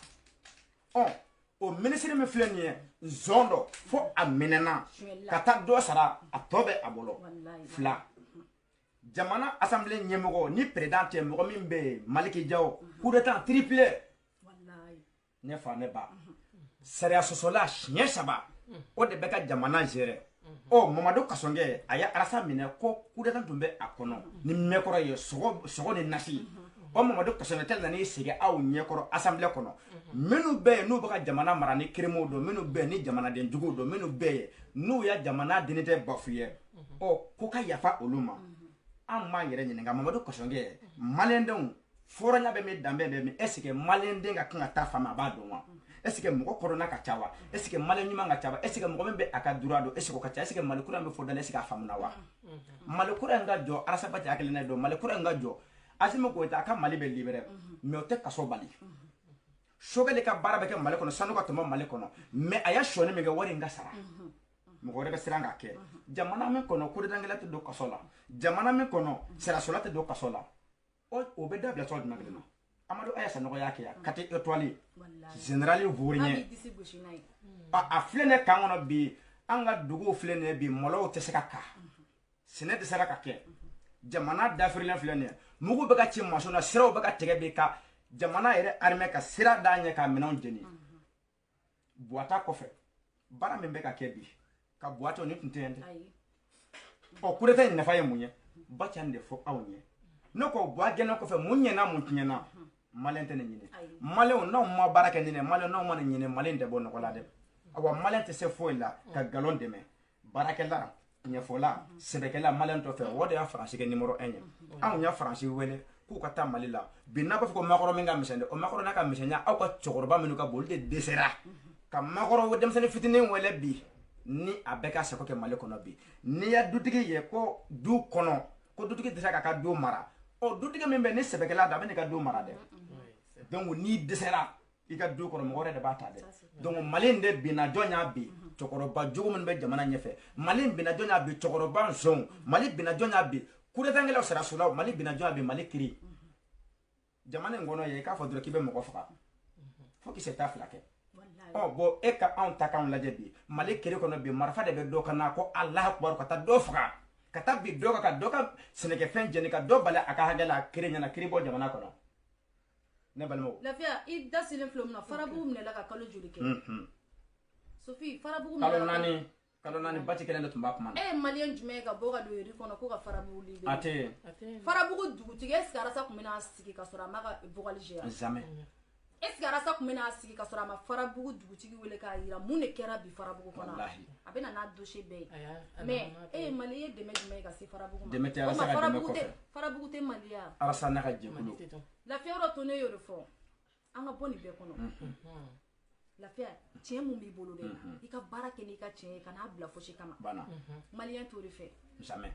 o ministre min filɛ nin ye nzɔn dɔ fo a minɛna ka taa dɔ sara a tɔ bɛ a bolo fila jamana assemblée ɲɛmɔgɔ ni président tɛ mɔgɔ min bɛ Maliki Jawo coup d'état triplé ne fa ne ba sariya sɔsɔla siɲɛ 3 o de bɛ ka jamana gérer Mamadou Kasɔnkɛ a ye arasa minɛ ko coup d'état tun bɛ a kɔnɔ ni mɛkɔrɔ ye sogo ni nasi Mamadou Kasɔnkɛ tɛ nana sigi aw ɲɛkɔrɔ assemblée kɔnɔ minnu bɛ yen n'u bɛ ka jamana mara ni crime don minnu bɛ yen ni jamanaden jugu don minnu bɛ yen n'u ya jamana dignité bafoué ko ka yafa olu ma an m'a yɛrɛ ɲininka Mamadou Kasɔnkɛ maliyɛndenw fɔrɔnya bɛ min danbe bɛ min est ce que maliyɛnden ka kan ka taa fama a b'a dɔn wa est ce que mɔgɔ kɔrɔna ka ca wa est ce que maliyɛn ɲuman ka ca wa est ce que mɔgɔ min bɛ a ka droit dɔn est ce que o ka ca est ce que malikura bɛ fɔ da est ce que a faamuna wa malikura in ka jɔ Arasa Bati hakilina dɔn malikura in ka jɔ Assimi Goïta ka Mali be libéré mais o te kaso bali Sogale ka bara be ke Mali kono sanu ka tuma Mali kono mais aya shoni mi ke wari nga sara mo be siranga ke jamana men kono ko dangela te do kaso la jamana men kono sera solate do kaso la o be dabla so dina gina Amadou aya sanogo yake ya kati étoile général vourien a flene kangono bi anga dugu flene bi molo te sekaka sene de saraka ke jamana d'Afrique flene mugu be ka ci masona siraw be ka tege be ka jamana yere armée ka sira danye ka minon jeni boata ko fe bara membe ka kebi ka boata ni tuntende o kureta ni nafa ye munye ba chande fo awnye noko bo agena ko fe munye na munye na malente ne nyine malé no mo baraka ni ne malé no mo ne nyine malente bonno ko la de awa malente se fo la ka galon de me baraka la nyefola sebekela malento fe wode ya français ke numéro 1 an nya français wele ku ka ta malila binna ko makoro minga misende o makoro naka misenya aw ka chogorba minu ka bolde desera ka makoro wodem sene fitini wele bi ni abeka se ko ke male kono bi ni ya dutigi ye ko du kono ko dutigi desera ka du mara o dutigi membe ni sebekela da be ka du mara de donc ni desera ika du kono mo de bata de donc malinde bina jonya bi chokoroba jogumun be jamana nyefe mali bina jonya bi chokoroba zon mali bina jonya bi kuretangela sera sula mali bina jonya bi mali kiri jamana ngono ye ka fodro kibe moko faka foki se ta flake oh bo e ka on ta kan laje bi mali kiri kono bi marfa de be do kana ko allah akbar ka ta do faka ka ta bi do ka do ka seneke fen jeni ka do bale aka hagela kiri nyana kiri bo jamana kono ne balmo la fia i dasile flomna farabu mne la ka kalo julike Sophie farabu kalo nani bati kelen tumba kuma malien jumeka boga do yeri kono ko ka farabu libe ate farabu dugutige eskarasa kumina sigi kasora maka vogalije jamais eskarasa kumina sigi kasora ma farabu dugutigi wele ka yira mune kera bi farabu kono abena na dossier be mais malien de jumeka si farabu ko de metera sa ga ko farabu te malia arasa na ga jekulo la fioro toné yo fo anga boni be kono la fia tien mun bi bolo de I ka bara ke ni ka tien kana bla foshi kama bana malien to le fait jamais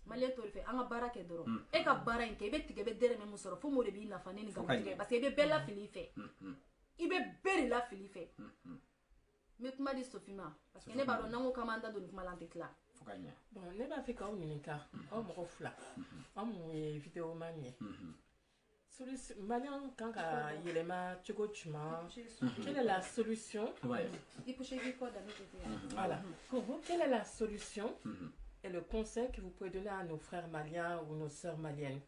malien to le fait anga bara ke doro e ka bara nke be tige be dere me musoro fo mo de bi na fa ni ga tige parce que be bella fili fait I be beri la fili fait me kuma di Sofima parce que ne ba do nango kamanda do ni kuma lante kla fukanya bon ne ba fi ka o ni ka o mo fla am vidéo manie Malien, quand il est ma quelle est la solution? Voilà. Pour vous, quelle est la solution et le conseil que vous pouvez donner à nos frères maliens ou nos sœurs maliennes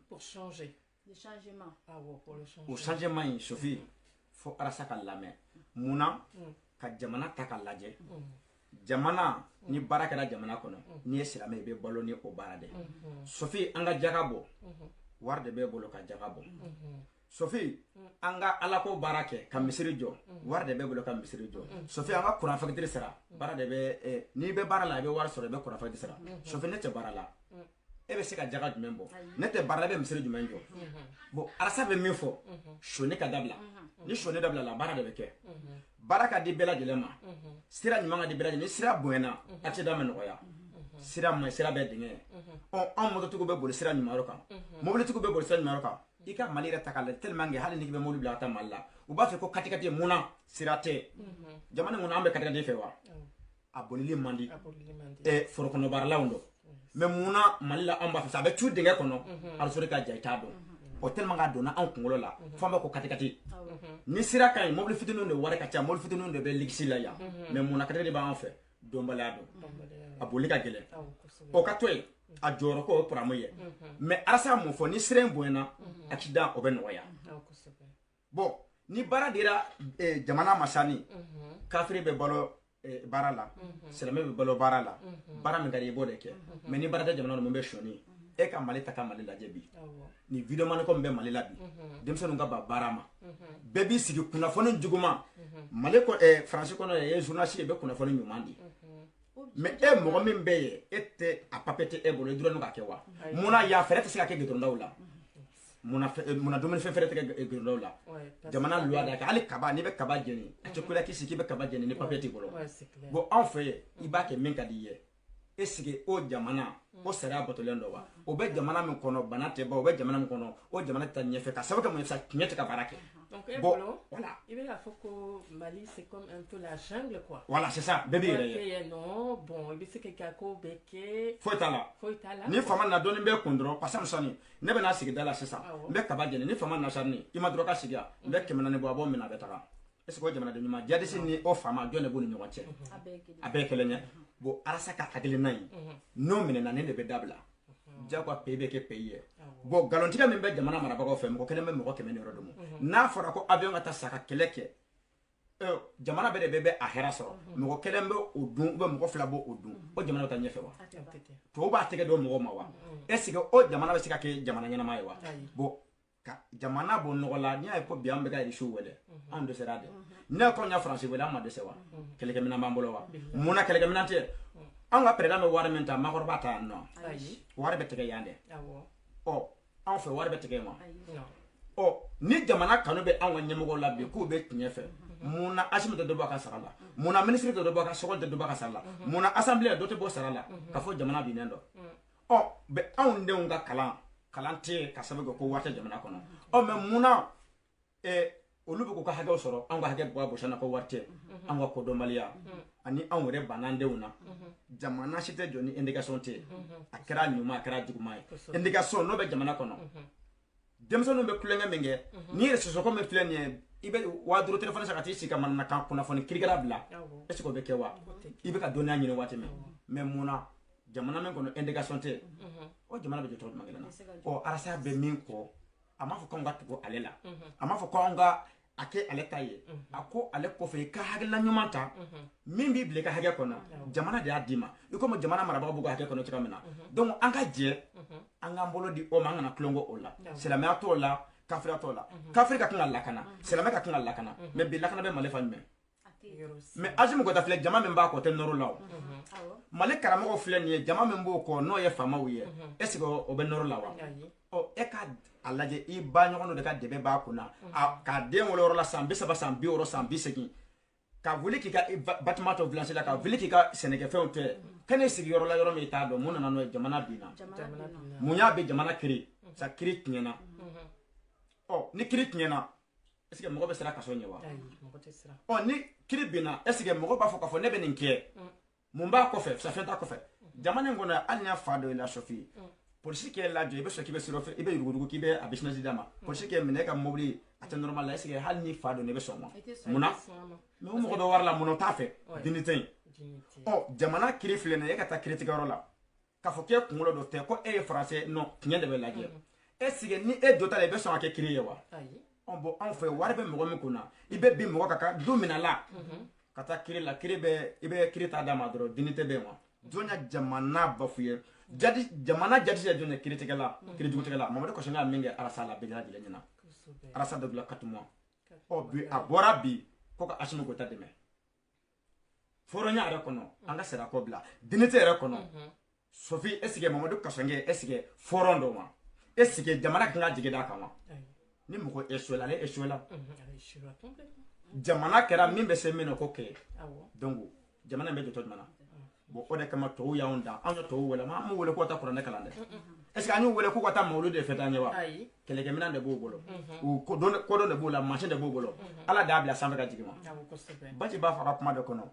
pour changer? Le changement. Ah ouais, pour le changement. Au changement, Sophie, faut arasa kalame. Muna, ka jamana takalaje. Jamana ni baraka da jamana kono. Ni esirame be balo ni obarade. Sophie, anga jagabo. Warde be bolo ka jagabo Sophie anga alako barake ka misiri jo warde be bolo ka misiri jo Sophie anga kuran fakitri sera barade be ni be barala be war sore be kuran fakitri sera Sophie nete barala e be se ka jaga jumembo nete barala be misiri jumenjo bo arasa be mifo shoni ka dabla ni shoni dabla la barade be ke baraka di bela dilema sira nyanga di bela ni sira buena ati da menoya sira ma sira be dinge on moto tugo be bol sira nyumaro kan mobile tugo be bol sira nyumaro kan ika malira takala tellement nge hali ni be mobile blata malla u ba fe ko katikati muna sira te jamana muna ambe katikati fe wa abonili mandi e foro kono bar lawndo me muna malla amba fe sabe tu dinge kono al sori ka jaita do o tellement ga dona an kungolo la famba ko katikati ni sira kan mobile fitinu de wara ka cha mobile fitinu de be ligsila ya me muna katikati ba an fe dombalado aboli ka gele o ka toy a joro ko pour amoye mais arasa mo fo ni siren buena accident o be noya bon ni bara dira jamana masani kafiri be balo barala selame be balo barala bara mi gari bo de ke mais ni bara da jamana mo be shoni e ka mali taka mali la jebi ni video man ko be mali la bi dem sonu ga barama bebi sigi kuna foni juguma mali ko français ko no e journaliste be kuna foni nyumandi mais e mo min be ete a papete e bolo duro no ka kewa muna ya fere te sika ke gidro ndawla muna domine fe fere te ke gidro ndawla jamana loi da ka ali kaba ni be kaba jeni a chokula ki siki be kaba jeni ni papete bolo bo en fait i ba ke min ka diye esige o jamana o sariya batolen do wa o be jamana min kono banate ba o be jamana min kono o jamana ta nyefe ka sababu mo sa nyete ka barake donc voilà il veut la faut que Mali c'est comme un peu la jungle quoi voilà c'est ça bébé non bon il sait que kako beke faut tala ni fama na doni be kondro pasam soni ne be na sigi dala c'est ça be ka ba jene ni fama na sarni ima dro ka sigia be kemena ne bo abo mina betaka est-ce que jamana de nyuma jadisi ni o fama jone boni nyoma che abekelenya bo arasa ka agile nay no mine na ne de be dabla jakwa pebe ke peye bo galontika min be jamana marabagaw fe mo kele me mo kemene rodomo na fora ko avion ata saka keleke jamana be de bebe a hera so mo kele me odun be mo fla bo odun o jamana ta nyefe wa to ba tege do mo ma wa est-ce que o jamana be sika ke jamana nyana mai wa bo ka jamana bo no la ni ay ko biambe ga ishu wele an de serade na ko nya français wele ma de sewa keleke mina mambolo wa muna keleke mina te an ga président me wara menta ma ko bata no wara be tege yande o an fe wara be tege ma o ni jamana kanu be an wanye mo la be ko be tinyefe muna asimi de doba ka sarala muna ministre de doba ka sokol de doba ka sarala muna assemblée do te bo sarala ka fo jamana bi nendo o be an de nga kalante ka sababu ko wata jamana kono o me muna olu be ko ka hagaw soro an ga hage bo shana ko warte an ga ko do maliya ani an wore banande una jamana shite joni indication te akra nyuma akra jugumai indication no be jamana kono demso no be kulenga menge ni reso ko me flenie ibe wadro telephone sakati sika man na kan kuna foni kirigala bla est ce ko be kewa ibe ka doni anyine wate me muna jamana men kono indication te o jamana be joto magelana o arasa be min ko ama fo ko ngatu ko alela ama fo ko nga ake ale taye ako ale ko fe ka hagla nyumanta min bi ble ka hage kono jamana de adima iko mo jamana maraba bugo hage kono tikamena donc anga je anga mbolo di o manga na klongo ola c'est la meilleure tola kafra tola kafri ka kana lakana c'est la meilleure ka kana lakana mais bi lakana be malefa nyme mais ajimu ko ta fle jama men ba ko ten noro law male karamo ko fle ni jama men bo ko no ye fama wiye est-ce que o be noro lawa o e ka alaje i ba nyono de ka debe ba kuna ka den wolo la sambi saba sambi oro sambi seki ka vuli ki ka bâtiment to village la ka vuli ki ka seneke fe onte kane sigi yoro la yoro mi ta do munana no jamana bina munya be jamana kiri sa kiri tinyana o ni kiri tinyana est-ce que mo be sera kaso nyewa o ni kiri bina est-ce que mo ba fo ka fo ne be ninke mumba ko fe sa fe ta ko fe jamana ngona alnya fado ila shofi polisi ke la jo ibe so kibe siro fe ibe yurugu kibe abishna zidama polisi ke mine ka mobli ata normal la est-ce hal ni fado ne be so mo muna me mo ko be warla muno ta fe diniten o jamana kiri flene e kata critique rola ka fo ke kungulo do te ko e français non tinya de be la je est-ce ni e do ta le be so ke kiri wa on bo on fe warbe mo mi kuna ibe bi mo kaka do mina la kata kiri la kiri be ibe kiri ta dama dro dinite be mo donya jamana bafuye jadi jamana jadi se jone critique la critique la mamade ko shanga minge arasa la be jadi lenyana arasa de la 4 mois o bi abora bi ko ka ashimu ko tademe foronya ara kono anga sera ko bla dinite ara kono sofi esige mamade ko shanga esige forondo ma esige jamana kanga jigeda kama ni mko eswela le eswela jamana kera mimbe se mino ko ke donc jamana be joto mana bo ode kama to ya onda anyo to wala ma mu wala ko ta qur'an kala nde est ce que anyo wala ko ta mawlude feta nyewa kele ke minande bo bolo ko don de bola machine de bo bolo ala da bla sanfa ka jigima baji ba fa kuma de kono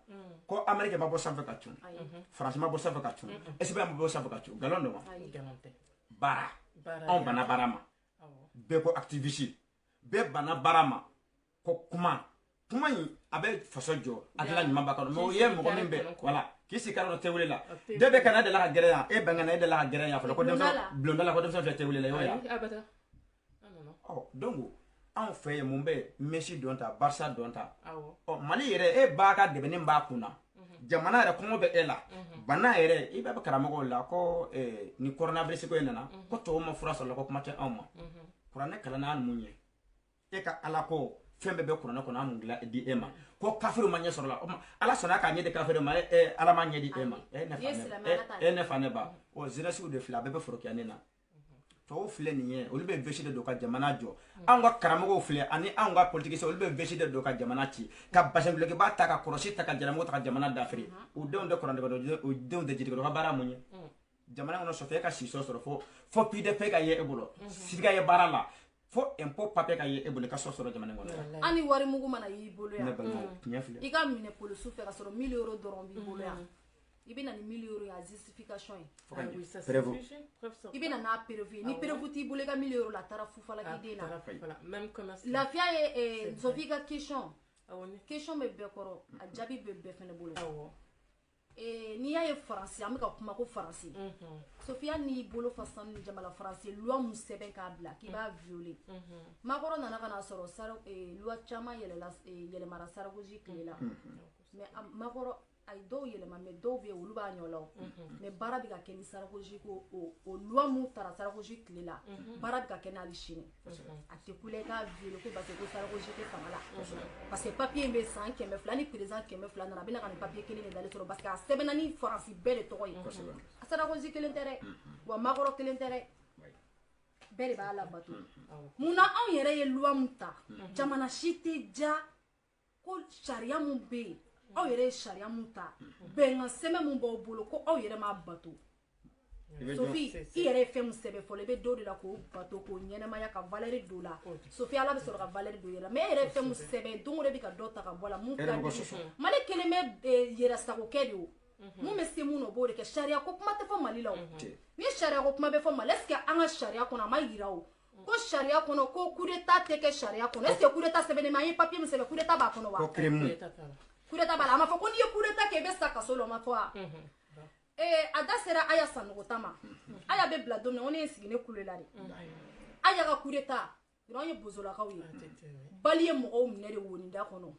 ko amerique ba bo sanfa ka tun france ma bo sanfa ka tun espagne ma bo sanfa ka tun galondo ma bara on bana barama be ko activiste be bana barama ko kuma yi abe faso jo adla nyuma ba kono mo ye mo ko mimbe voilà kisi karo tewule la debe kana de la gereya e bangana de la gereya fa ko dem blonda la ko dem fa tewule la yo ya abata non oh donc en fait mumbe Messi donta Barça donta oh mali yere e ba ka debe nim ba kuna jamana re ko be ela bana yere e ba karamo la ko ni coronavirus ko enana ko to mo fura so la ko mate amma qur'an kala na an munye e ka ala ko fembe be qur'an ko na mungla di ema ko kafiru manye soro la ala sona ka nye de kafiru ma ala manye di ema ne fa ne ba o zira su de fla be foro kianena to filɛ nin ye olu bɛ vɛsi de do ka jamana jɔ an ka karamɔgɔw filɛ ani an ka politique olu bɛ vɛsi de do ka jamana ci ka basangulɔkiba ta ka kɔrɔsi ta ka jaramɔgɔ ta ka jamana dafiri u denw de kɔrɔndɛ u denw de jitigɛ ka baara mun ye jamana kɔnɔ sɔfɛ ka siso sɔrɔ fo PDP ka ye e bolo siga ye baara la fo impôt papier ka ye e bolo ka sɔrɔ jamana kɔnɔ ani wari mugu mana y'i bolo ya i ka minɛ police fɛ ka sɔrɔ 1000 € dɔrɔn b'i bolo ya i bɛ na ni 1000 € ya justification ye i bɛ na n'a prévu ni prévu t'i bolo i ka 1000 € la taara fufala k'i den na lafiya ye Sophie ka question bɛ bɛɛ kɔrɔ a jaabi bɛ bɛɛ fɛnɛ bolo n'i y'a ye faransi an bɛ ka kuma ko faransi Sophia n'i bolo fa sanu jamana faransi loi mun sɛbɛn k'a bila k'i b'a violer makɔrɔ nana ka na sɔrɔ loi caman yɛlɛmara Sarkozy tile la mais makɔrɔ a ye dɔw yɛlɛma mais dɔw bɛ yen olu b'a ɲɔ la mais baara bɛ ka kɛ ni Sarkozy ko o loi mun tara Sarkozy tile la baara bɛ ka kɛ n'ale sini a tɛ kule k'a violer ko parce que ko Sarkozy tɛ fanga la parce que papier in bɛ san 200 ni président 200 nana a bɛ na ka nin papier kelen de dalen sɔrɔ parce que a sɛbɛnna ni faransi bɛɛ de tɔgɔ ye a Sarkozy kelen tɛ dɛ wa makɔrɔ kelen tɛ dɛ bɛɛ de b'a labato munna anw yɛrɛ ye loi mun ta jamana si tɛ ja ko sariya mun bɛ yen aw yɛrɛ ye sariya mun ta bɛnkan sɛbɛn mun b'aw bolo ko aw yɛrɛ m'a bato Sophie i yɛrɛ ye fɛn mun sɛbɛn fɔlɔ i bɛ dɔ de la k'o bato k'o ɲɛnɛmaya ka valeur don la Sophie ala bɛ sɔrɔ ka valeur don yɛrɛ mais e yɛrɛ ye fɛn mun sɛbɛn don o don bɛ ka dɔ ta ka bɔ la mun ka di Mali kelen bɛ yɛrɛ sagokɛ de o mun bɛ se mun na o b'o de kɛ sariya ko kuma tɛ fɔ Mali la o ni sariya ko kuma bɛ fɔ Mali est-ce que an ka sariya kɔnɔ a ma yira o ko sariya kɔnɔ ko coup d'état tɛ kɛ sariya kɔnɔ est-ce que coup d'état sɛbɛnnen bɛ an ye papier min sɛbɛn coup d'état b'a kɔnɔ wa coup d'état b'a la a ma fɔ ko n'i ye coup d'état kɛ i bɛ sa kaso la o ma fɔ wa a da sera Aya Sanogota ma Aya bɛ bila don min na ko ne ye sigi ne kule la de Aya ka coup d'état dɔrɔn an ye bozolakaw ye Bali ye mɔgɔw minɛ de woninda kɔnɔ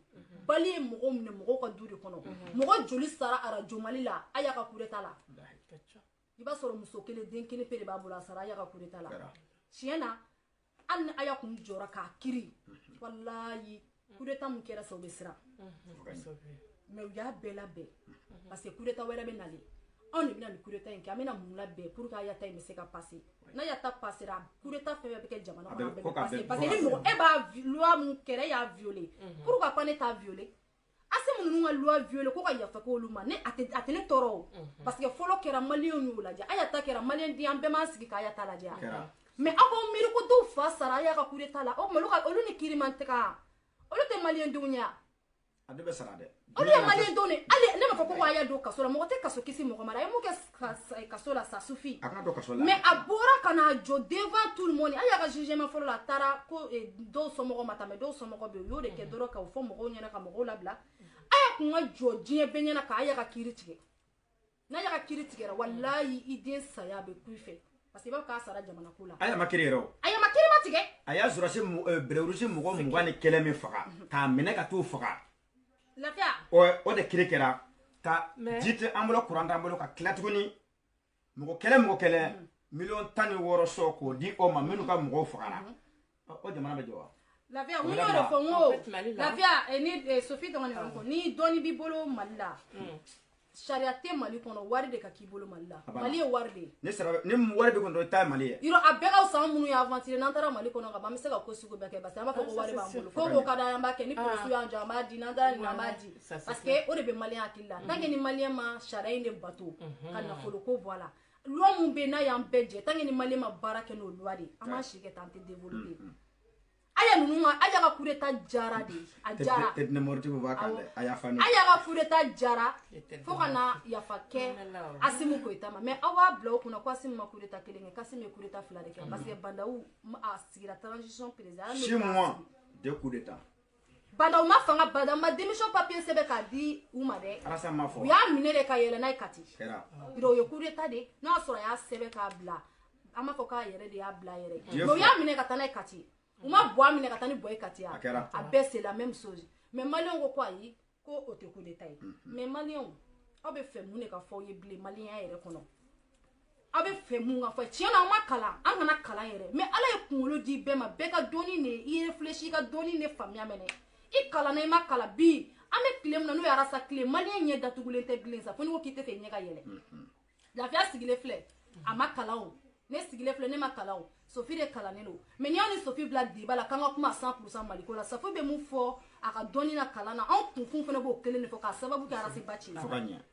Bali ye mɔgɔw minɛ mɔgɔw ka du de kɔnɔ mɔgɔ joli sara arajo Mali la Aya ka coup d'état la i b'a sɔrɔ muso kelen den kelen pe de b'a bolo a sara Aya ka coup d'état la tiɲɛ na hali ni Aya kun jɔra k'a kiri walayi coup d'état mun kɛra sa o bɛ siran mais u y'a bɛɛ labɛn parce que coup d'état wɛrɛ bɛ nalen anw de bɛna nin coup d'état in kɛ an bɛna mun labɛn pour que Aya ta in bɛ se ka passer n'a Aya ta passera coup d'état fɛn fɛn bɛ kɛ jamana kɔnɔ a bɛɛ bɛ passer parce que ni mɔgɔ e b'a loi mun kɛra e y'a violer pourquoi pas ne t'a violer Asi minnu ka loi violer ko ka yafa k'olu ma ne a tɛ ne tɔɔrɔ o parce que fɔlɔ kɛra maliyɛnw y'o lajɛ Aya ta kɛra maliyɛn di an bɛɛ m'an sigi k'Aya ta lajɛ mais aw k'aw miiri ko dɔw fa sara Aya ka coup d'état la o tuma olu ni kiiri man tɛga olu tɛ maliyɛn denw ye a bɛɛ bɛ sara dɛ olu ye maliyɛn denw de hali ne m'a fɔ ko Aya don kaso la mɔgɔ tɛ kaso kisi mɔgɔ ma a ye mun kɛ kaso la ça suffit mais a bɔra ka na jɔ devant tout le monde Aya ka jugement fɔlɔ la a taara ko dɔw somɔgɔw ma ta mais dɔw somɔgɔw bɛ yen u y'o de kɛ dɔrɔn k'o fɔ mɔgɔw ɲɛna ka mɔgɔw labila Aya kun ka jɔ diɲɛ bɛɛ ɲɛna ka Aya ka kiiri tigɛ n'a ka kiiri tigɛra walayi i den saya bɛ ku i fɛ parce que i b'a k'a sara jamana ko la Aya ma kiiri yɛrɛ o Aya ma kiiri ma tigɛ a y'a sɔrɔsi bɛrɛrusi mɔgɔ 20 ni kɛlɛ min faga k'a minɛ ka t'u faga lafiya o de kiiri kɛra ka ji tɛ an bolo courant t'an bolo ka tila tuguni mɔgɔ kɛlɛ miliyɔn 16 sɔ k'o di o ma minnu ka mɔgɔw fagara o jamana bɛ jɔ wa lafiya mun y'o de fɔ n ko lafiya ni Sophie dɔgɔnin bɛ n kɔ ni dɔɔni b'i bolo Mali la sariya tɛ Mali kɔnɔ wari de ka k'i bolo Mali la Mali ye wari de ye ni wari bɛ kɔnɔ dɔrɔn i ta ye Mali ye yɔrɔ a bɛɛ ka fisa minnu y'a avancer n'an taara Mali kɔnɔ ka ban an bɛ se ka ko sugu bɛɛ kɛ parce que an b'a fɔ ko wari b'an bolo ko ko ka d'an ye an b'a kɛ ni polisiw y'an jɔ an b'a di n'an taara nin an b'a di parce que o de bɛ maliyɛn hakili la tant que ni maliyɛn ma sariya in de bato ka nafolo ko bɔ a la loi mun bɛ yen n'a y'an bɛɛ jɛ tant que ni maliyɛn ma baara kɛ n'o loi de ye an b'a si kɛ tan an tɛ développer Aya ninnu Aya ka coup d'état jara de a jara Aya ka coup d'état jara fo ka na yafa kɛ Asimu Goyita ma mais aw b'a bila o kunna ko Asimu ma coup d'état kelen kɛ Asimu ye coup d'état 2 de kɛ parce que Bandawu a sigira transition président 6 mois de coup d'état Bandawu ma fanga Bandawu ma démission papier sɛbɛn k'a di u ma dɛ u y'a minɛ de ka yɛlɛ n'a ye Kati o ye coup d'état de n'a sɔrɔ a y'a sɛbɛn k'a bila an b'a fɔ k'a yɛrɛ de y'a bila yɛrɛ mais u y'a minɛ ka taa n'a ye Kati u ma bɔ a minɛ ka taa ni bɔ ye Kati a bɛɛ c'est la même chose mais maliyɛnw ko ko ayi ko o tɛ coup d'état ye mais maliyɛnw aw bɛ fɛ mun de ka fɔ aw ye bilen maliyɛnya yɛrɛ kɔnɔ aw bɛ fɛ mun ka fɔ tiɲɛ na an ma kalan an kana kalan yɛrɛ mais Ala ye kunkolo di bɛɛ ma bɛɛ ka dɔnni de i réfléchis i ka dɔnni de faamuya minɛ i kalanna i ma kalan bi an bɛ tile min na n'o ye arasa tile maliyɛn ɲɛ datugulen tɛ bilen sa fo ni ko k'i tɛ fɛ ɲɛ ka yɛlɛ lafiya sigilen filɛ a ma kalan o ne sigile fle ne ma kalaw Sophie de kalanelo mais ni on Sophie bla débat la kanga kuma 100% maliko la Sophie be mu fo aka doni na kalana on kun fun fana bo kele ne fo ka sababu ka rasi bachi na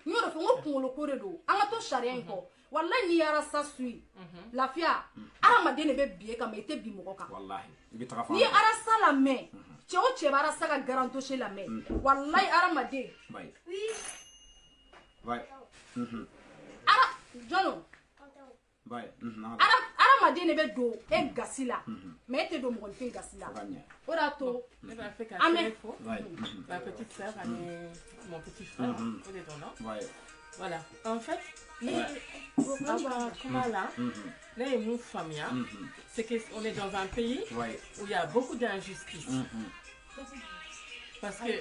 ni o fo ngo kun lo kore do anga to sharia ko wallahi ni yara sa sui lafia ama de ne be bié ka me te bi mo ka wallahi ibi tafa ni ara sa la me Tchao bara sa ka garanto chez la me wallahi ara ma de bai bai ara jono bai ara ma de ne be do e gasila mais te do mo fin gasila ora to la petite sœur mon petit frère il est dans là voilà en fait mon famille c'est qu'on est dans un pays où il y a beaucoup d'injustice parce que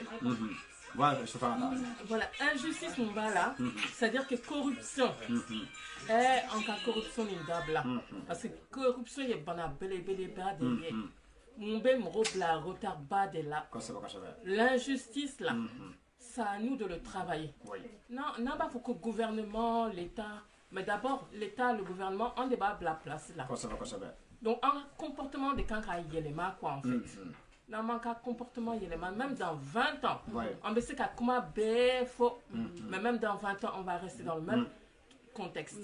voilà, injustice là, c'est-à-dire que corruption en cas corruption là parce que corruption il y a bana belé bas derrière mon ben la retard bas de là l'injustice là c'est à nous de le travailler non pas faut que le gouvernement l'État mais d'abord l'État le gouvernement on débat la place là donc un comportement de quand il y a les mains quoi en fait dans mon cas comportement il y a même dans 20 ans on va essayer comment mais même dans 20 ans on va rester dans le même contexte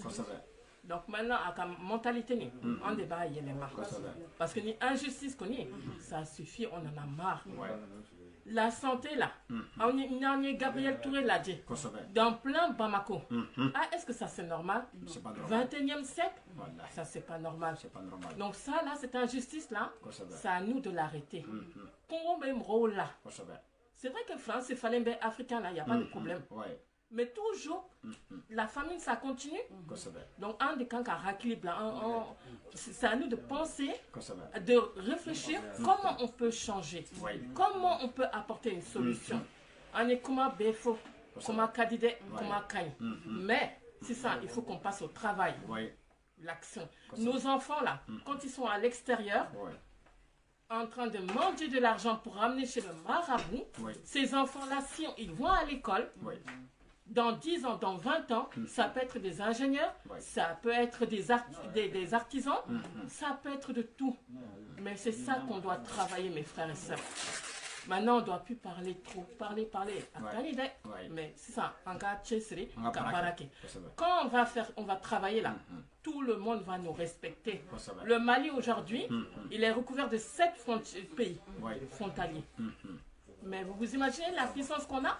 donc maintenant à la mentalité on débat il y a les mains parce que ni injustice qu'on y ça suffit on en a marre la santé là on y a Gabriel Touré l'a dit dans plein Bamako est-ce que ça c'est normal 21e siècle ça c'est pas normal donc ça là cette injustice là c'est à nous de l'arrêter Congo même rôle là c'est vrai que France c'est fallait bien africain là il y a pas de problème mais toujours la famine ça continue donc un des camps à c'est à nous de penser de réfléchir comment on peut changer comment on peut apporter une solution on est comme béfo comme cadide comme caille mais c'est ça il faut qu'on passe au travail l'action nos enfants là quand ils sont à l'extérieur en train de manger de l'argent pour ramener chez le marabout ces enfants là si ils vont à l'école dans 10 ans, dans 20 ans, ça peut être des ingénieurs, ça peut être des artisans, ça peut être de tout. Mais c'est ça qu'on doit travailler, mes frères et sœurs. Maintenant, on ne doit plus parler trop, parler. Mais c'est ça, quand on va travailler là, tout le monde va nous respecter. Le Mali aujourd'hui, il est recouvert de 7 pays frontaliers. Mais vous imaginez la puissance qu'on a?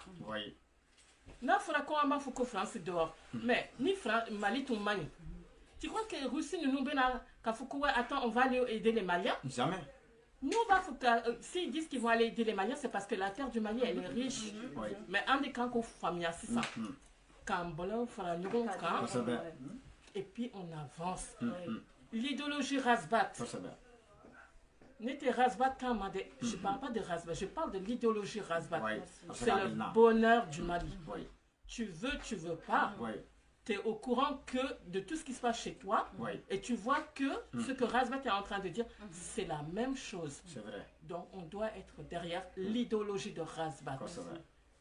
Non, il faudra qu'on faut que France dehors. Mais ni Mali tout Mali. Tu crois que Russie nous attends, on va aller aider les Maliens? Jamais. Nous, s'ils disent qu'ils vont aller aider les Maliens, c'est parce que la terre du Mali, elle est riche. Mais un des camps qu'on famille, c'est ça. Et puis on avance. L'idéologie Razbat. N'était Razbat quand je ne parle pas de Razbat, je parle de l'idéologie Razbat. C'est le bonheur du Mali. Tu veux pas. Tu es au courant que de tout ce qui se passe chez toi et tu vois que ce que Razbat est en train de dire, c'est la même chose. C'est vrai. Donc on doit être derrière l'idéologie de Razbat.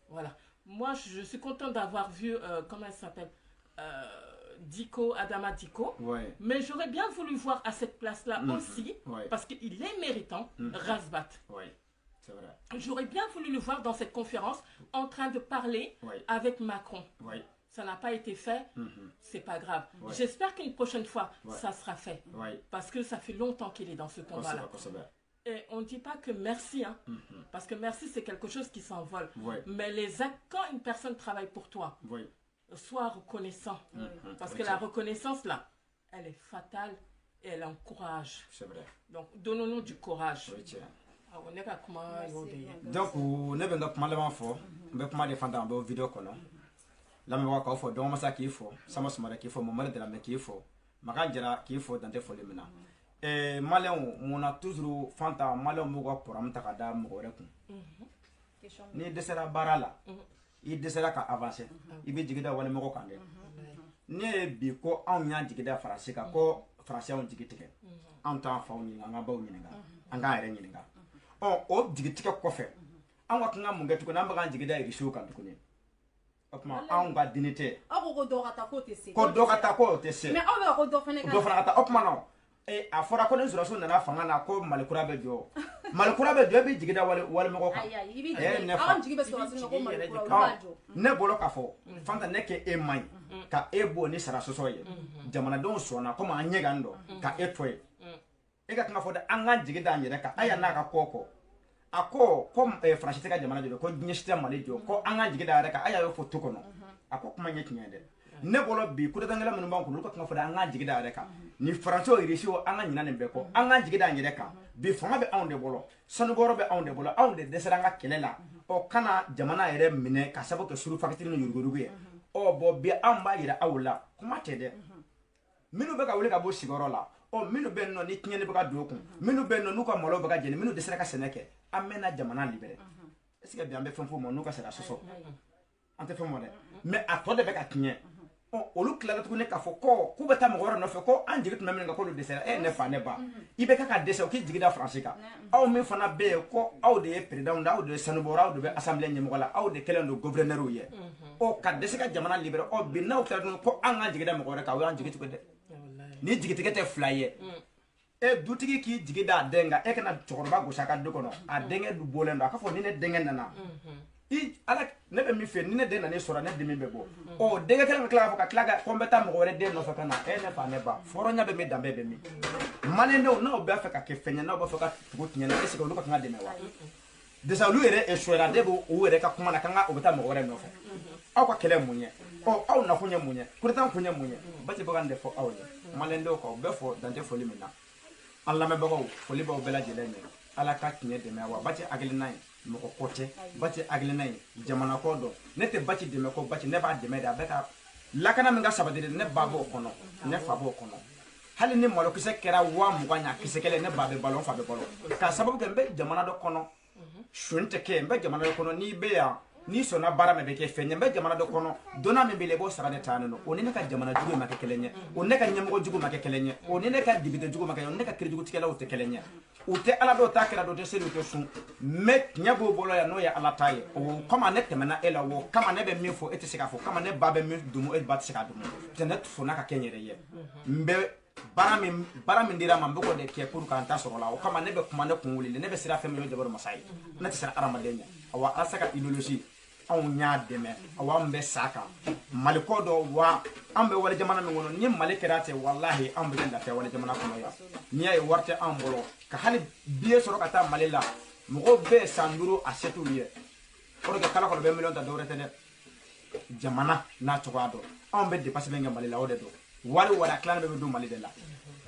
Voilà. Moi, je suis content d'avoir vu, comment elle s'appelle Adama Diko, mais j'aurais bien voulu voir à cette place-là aussi, parce qu'il est méritant, Razbat. C'est vrai. J'aurais bien voulu le voir dans cette conférence en train de parler avec Macron. Ça n'a pas été fait, c'est pas grave. J'espère qu'une prochaine fois, ça sera fait. Parce que ça fait longtemps qu'il est dans ce combat-là. Et on ne dit pas que merci, parce que merci c'est quelque chose qui s'envole. Mais les actes, quand une personne travaille pour toi, sois reconnaissant. Parce que la reconnaissance là, elle est fatale et elle encourage. C'est vrai. Donc donnons-nous du courage. Donc ne venga kuma laban fo be kuma de fanta be video kono la me waka fo don masa ki fo sama sumara ki fo mo mala de la me ki fo maka jara ki fo dante fo le mina malin mona toujours fanta malin mo ko program ta kada mo rekun ni desera barala i desera ka avancer ibe jigida wala mo ko kange ne bi ko an nya jigida farase ka ko farase on jigitike an ta fa on ni nga ba on ni nga an ga yere ni nga o jigitike ko fe an wa kan mun ga tuko na ba kan jigida iri shu kan tuko ne o kuma anw ka dignité aw ko dɔ ka taa ko tɛ se ko dɔ ka taa ko tɛ se mais aw bɛ ko dɔ fana ka taa o kuma na a fɔra ko ni sɔrɔsiw nana fanga na ko malikura bɛ jɔ malikura bɛ jɔ i bɛ jigi da walimɔgɔ kan aw jigi bɛ sɔrɔsi na ko malikura olu b'a jɔ ne bolo k'a fɔ Fanta ne kɛ e man ɲi ka e bɔ ni sara sɔsɔ ye jamanadenw sɔnna komi an ɲɛgan dɔn ka e to ye e ka kan ka fɔ dɛ an ka jigi da an yɛrɛ kan a y'a n'a ka kɔ kɔ a ko Faransi tɛ ka jamana jɔ ko diɲɛ si tɛ Mali jɔ ko an ka jigi da yɛrɛ kan a y'a fɔ to kɔnɔ a ko kuma ɲɛ tiɲɛ dɛ ne bolo bi coup d'état minnu b'an kun olu ka kuma fɔ dɛ an ka jigi da yɛrɛ kan ni Faransiw irisi o an ka ɲinɛ nin bɛɛ kɔ an ka jigi da an yɛrɛ kan bi fanga bɛ anw de bolo sanubɔyɔrɔ bɛ anw de bolo anw de dɛsɛra an ka kɛlɛ la ɔ kana jamana yɛrɛ minɛ ka sababu kɛ suru fakitiri ni yuruguyurugu ye ɔ bɔn bi anw b'a yira aw la kuma tɛ dɛ minnu bɛ ka wuli ka bɔ sigiyɔrɔ la ɔ minnu bɛ yen nɔ ni tiɲɛni bɛ ka don u kun minnu bɛ yen nɔ n'u ka malo bɛ ka jeni minnu dɛsɛra ka sɛnɛ kɛ an mɛnna jamana libéré est ce que bi an bɛ fɛn f'u ma n'u ka se ka sɔsɔ an tɛ fɛn fɔ dɛ mais a tɔ de bɛ ka tiɲɛ olu tilala tuguni k'a fɔ ko k'u bɛ taa mɔgɔ wɛrɛ nɔfɛ ko an jigi tun bɛ min kan k'olu dɛsɛra ne fa ne ba i bɛ ka dɛsɛ o k'i jigi da Faransi kan aw min fana bɛ yen ko aw de ye présidents aw de ye sanubɔyɔrɔ aw de bɛ assemblée ɲɛmɔgɔ la aw de kɛlen don gouverneurs ye ɔ ka dɛsɛ ka jamana libéré ɔ bi n'aw tilala tuguni ko an ka jigi da mɔgɔ wɛrɛ kan o y'an jigi tigɛ dɛ ni jigitigɛ tɛ fila ye dutigi k'i jigi da a den kan e kana cɛkɔrɔba gosi a ka du kɔnɔ a denkɛ du bɔlen don a ka fɔ ni ne denkɛ nana ala ne bɛ min fɛ ni ne den nana sɔrɔ ne dimi bɛ bɔ ɔ denkɛ kelen ka tila k'a fɔ ka tila ka ko n bɛ taa mɔgɔ wɛrɛ den nɔfɛ ka na ne fa ne ba fɔrɔnya bɛ min danbe bɛ min maliyɛndenw n'aw b'a fɛ ka kɛ fɛn ye n'aw b'a fɛ ka tugu tiɲɛ na est ce que olu ka kan ka dɛmɛ wa déjà olu yɛrɛ échouera de b'o yɛrɛ ka kuma na kan ka o bɛ taa mɔgɔ wɛrɛ nɔfɛ aw ka kɛlɛ mun ye ɔ aw nakun ye mun ye coup d'état kun ye mun ye Bati bɛ ka nin de fɔ aw ye maliyɛndenw kan u bɛ fɔ dan tɛ foli min na an lamɛnbagaw foli b'aw bɛɛ lajɛlen ye ala ka tiɲɛ dɛmɛ wa Bati hakilina ye mɔgɔ ko tɛ Bati hakilina ye jamana ko dɔn ne tɛ Bati dɛmɛ ko Bati ne b'a dɛmɛ de a bɛ ka lakana min ka sabati de ne ba b'o kɔnɔ ne fa b'o kɔnɔ hali ni malokisɛ kɛra 20,000 ɲa kisɛ kelen ne ba bɛ balo n fa bɛ balo k'a sababu kɛ n bɛ jamana dɔ kɔnɔ sun tɛ kɛ n bɛ jamana dɔ kɔnɔ n'i bɛ yan n'i sɔnna baara min bɛ kɛ fɛn ye n bɛ jamana dɔ kɔnɔ donna min bɛ yen i b'o sara de taa nɔ o ni ne ka jamana jugu ma kɛ kelen ye o ne ka ɲɛmɔgɔ jugu ma kɛ kelen ye o ni ne ka député jugu ma kɛ o ni ne ka kiirijugutigɛlaw tɛ kelen ye u tɛ ala dɔw ta kɛra dɔ tɛ seli u tɛ sun mais tiɲɛ b'o bolo yan n'o ye ala ta ye o kama ne tɛmɛna e la o kama ne bɛ min fɔ e tɛ se k'a fɔ kama ne ba bɛ min dumu e ba tɛ se k'a dumu tɛ ne sɔnna ka kɛ n yɛrɛ ye n bɛ baara min dira ma n bɛ k'o de kɛ pour k'an ta sɔrɔ la o kama ne bɛ kuma ne kun wuli ne bɛ sira fɛn min o jabaru masa ye ne tɛ siran adamaden ɲɛ awa ala se ka idéologie anw y'a dɛmɛ awa an bɛ sa kan mali ko dɔ wa an bɛ wale jamana min kɔnɔ ni mali kɛra ten walahi an bɛ lafiya wale jamana kɔnɔ yan n'i y'a ye wari tɛ an bolo ka hali biye sɔrɔ ka taa mali la mɔgɔw bɛ san 5 a se t'u ye o de kɛ kala kɔnɔ bɛ miliyɔn ta dɔwɛrɛ tɛ dɛ jamana n'a cogoya dɔn anw bɛ dépasse min kɛ mali la o de don wari a tilannen bɛ don mali de la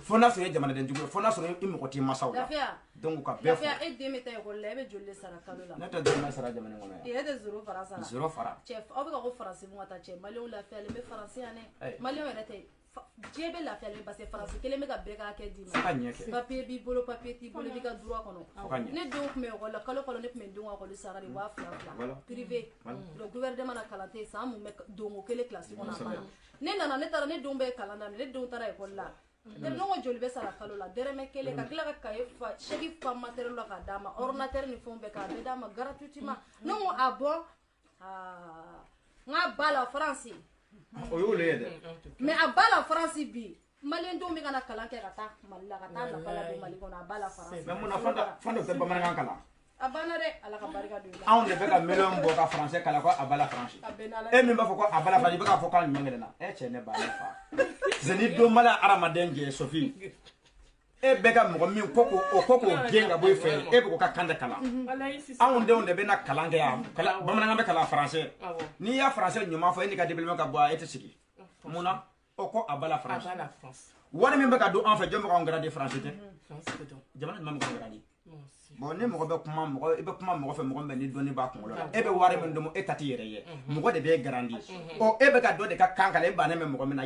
fo n'a sɔrɔ i jamanaden jugu ye fo n'a sɔrɔ i mɔgɔ t'i masaw la donc ka bɛɛ fɔ lafiya e den bɛ taa ekɔli la e bɛ joli de sara kalo la ne tɛ dɔrɔmɛ sara jamana kɔnɔ yan e tɛ zéro fara sara zéro fara cɛ aw bɛ ka ko faransi mun ka taa cɛ maliyɛnw lafiyalen bɛ faransi yan dɛ maliyɛnw yɛrɛ tɛ diɲɛ bɛ lafiyalen parce que faransi kelen bɛ ka bɛɛ ka hakɛ d'i ma papier b'i bolo papier t'i bolo i b'i ka droit kɔnɔ ne denw tun bɛ ekɔli la kalo kalo ne tun bɛ denw ka ekɔli sara de 2000 privé le gouvernement na kalan tɛ yen san mun bɛ donko kelen kilasi kɔnɔ a banna ne nana ne taara ne denw bɛ kalan daminɛ ne denw taara ekɔli la ne ko joli bɛ sara kalo la dɛrɛmɛ kelen ka tila ka cahier fa chèque fa matériel la ka d'a ma ordinateur ni fɛnw bɛɛ k'a bɛɛ d'a ma gratuitement ne ko a bɔn n ka ba la France o y'o le ye dɛ mais a ba la France bi maliyɛn denw bɛ ka na kalan kɛ ka taa mali la ka taa nafa la don mali kɔnɔ a ba la France mais mun na fan dɔ tɛ bamanankan kalan a banna dɛ ala ka barika don i la anw de bɛ ka miliyɔn bɔ ka français kalan ko a ba la France e min b'a fɔ ko a ba la France i bɛ k'a fɔ k'a ɲuman kɛlɛ e cɛ ne ba ne fa c'est ni don mala hadamaden jɛ Sophie e bɛ ka mɔgɔ min ko k'o gɛn ka bɔ i fɛ e bɛ k'o ka kan de kalan anw denw de bɛ na kalan kɛ yan bamanankan bɛ kalan français n'i y'a français ɲuman fɔ e n'i ka diplôme ka bɔ e tɛ sigi mun na o ko a ba la France wari min bɛ ka don an fɛ jɔn bɛ k'anw garder français tɛ jamana jumɛn bɛ k'anw garder bon ni mɔgɔ bɛ kuma mɔgɔ i bɛ kuma mɔgɔ fɛ mɔgɔ min ni dɔnni b'a kunkolo la e bɛ wari min dɔn e ta t'i yɛrɛ ye mɔgɔ de bɛ garandi ɔ e bɛ ka dɔ de ka kan kalan e bannen bɛ mɔgɔ min na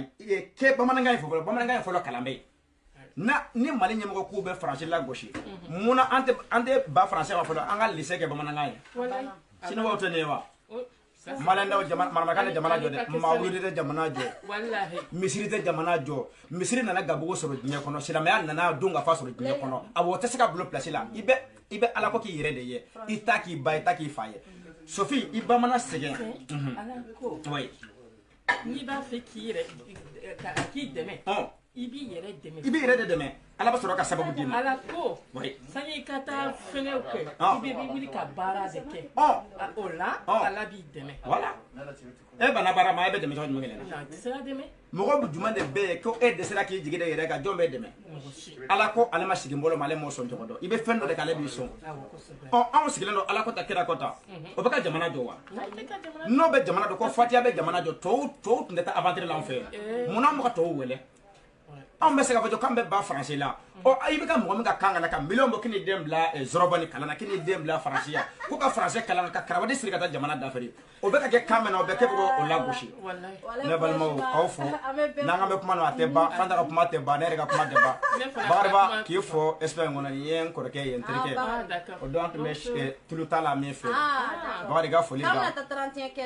kɛ bamanankan in fɔlɔ bamanankan in fɔlɔ kalan bɛ yen ni mali ɲɛmɔgɔ k'u bɛ faransi lagosi munna an tɛ ba faransi ma fɔlɔ an ka lycée kɛ bamanankan ye siniwaw tɛ ne ye wa maliyɛndaw maramakan tɛ jamana jɔ dɛ mawuludi tɛ jamana jɔ misiri tɛ jamana jɔ misiri nana gabugu sɔrɔ diɲɛ kɔnɔ silamɛya nana don ka fa sɔrɔ diɲɛ kɔnɔ a o tɛ se ka bulon place la i bɛ ala ko k'i yɛrɛ de ye i ta k'i ba i ta k'i fa ye Sophie i bamana segen ala ko oui ni ba fe ki yɛrɛ ki dɛmɛ i b'i yɛrɛ de dɛmɛ ala b'a sɔrɔ ka sababu d'i ma ala ko sani ka taa fɛngɛw kɛ i bɛ wuli ka baara de kɛ o la ala b'i dɛmɛ voilà e bana baara ma e bɛ dɛmɛ cogo jumɛn na tɛ se ka dɛmɛ mɔgɔ bɛ jumɛn de bɛ yen ko e dɛsɛra k'i jigi da yɛrɛ kan jɔn bɛ dɛmɛ ala ko ale ma sigi n bolo ma ale m'o sɔn cogo dɔn i bɛ fɛn dɔ de k'ale b'i sɔn anw sigilen don ala ko ta kira kɔta o bɛ ka jamana jɔ wa n'o bɛ jamana jɔ ko fatiya bɛ jamana jɔ tɔw tun tɛ taa aventure la an fɛ munna mɔgɔ tɔw wele anw bɛ se ka fɔ k'an bɛ ba faransi la i bɛ ka mɔgɔ min ka kan ka na ka miliyɔn bɔ k'i ni den bila zɔrɔbɔ ni kalan na k'i ni den bila faransiya ko ka faransɛ kalan ka karamɔgɔ siri ka taa jamana dafɛ o bɛ ka kɛ kan mɛn na o bɛ kɛ o lagosi ne balimaw k'aw fɔ n'an bɛ kuma na a tɛ ban Fanta ka kuma tɛ ban ne yɛrɛ ka kuma tɛ ban Bakariba k'i fɔ Espagne kɔnɔ nin ye n kɔrɔkɛ ye n terikɛ o don an tun bɛ tulu t'a la min fɛ Bakari ka foli ban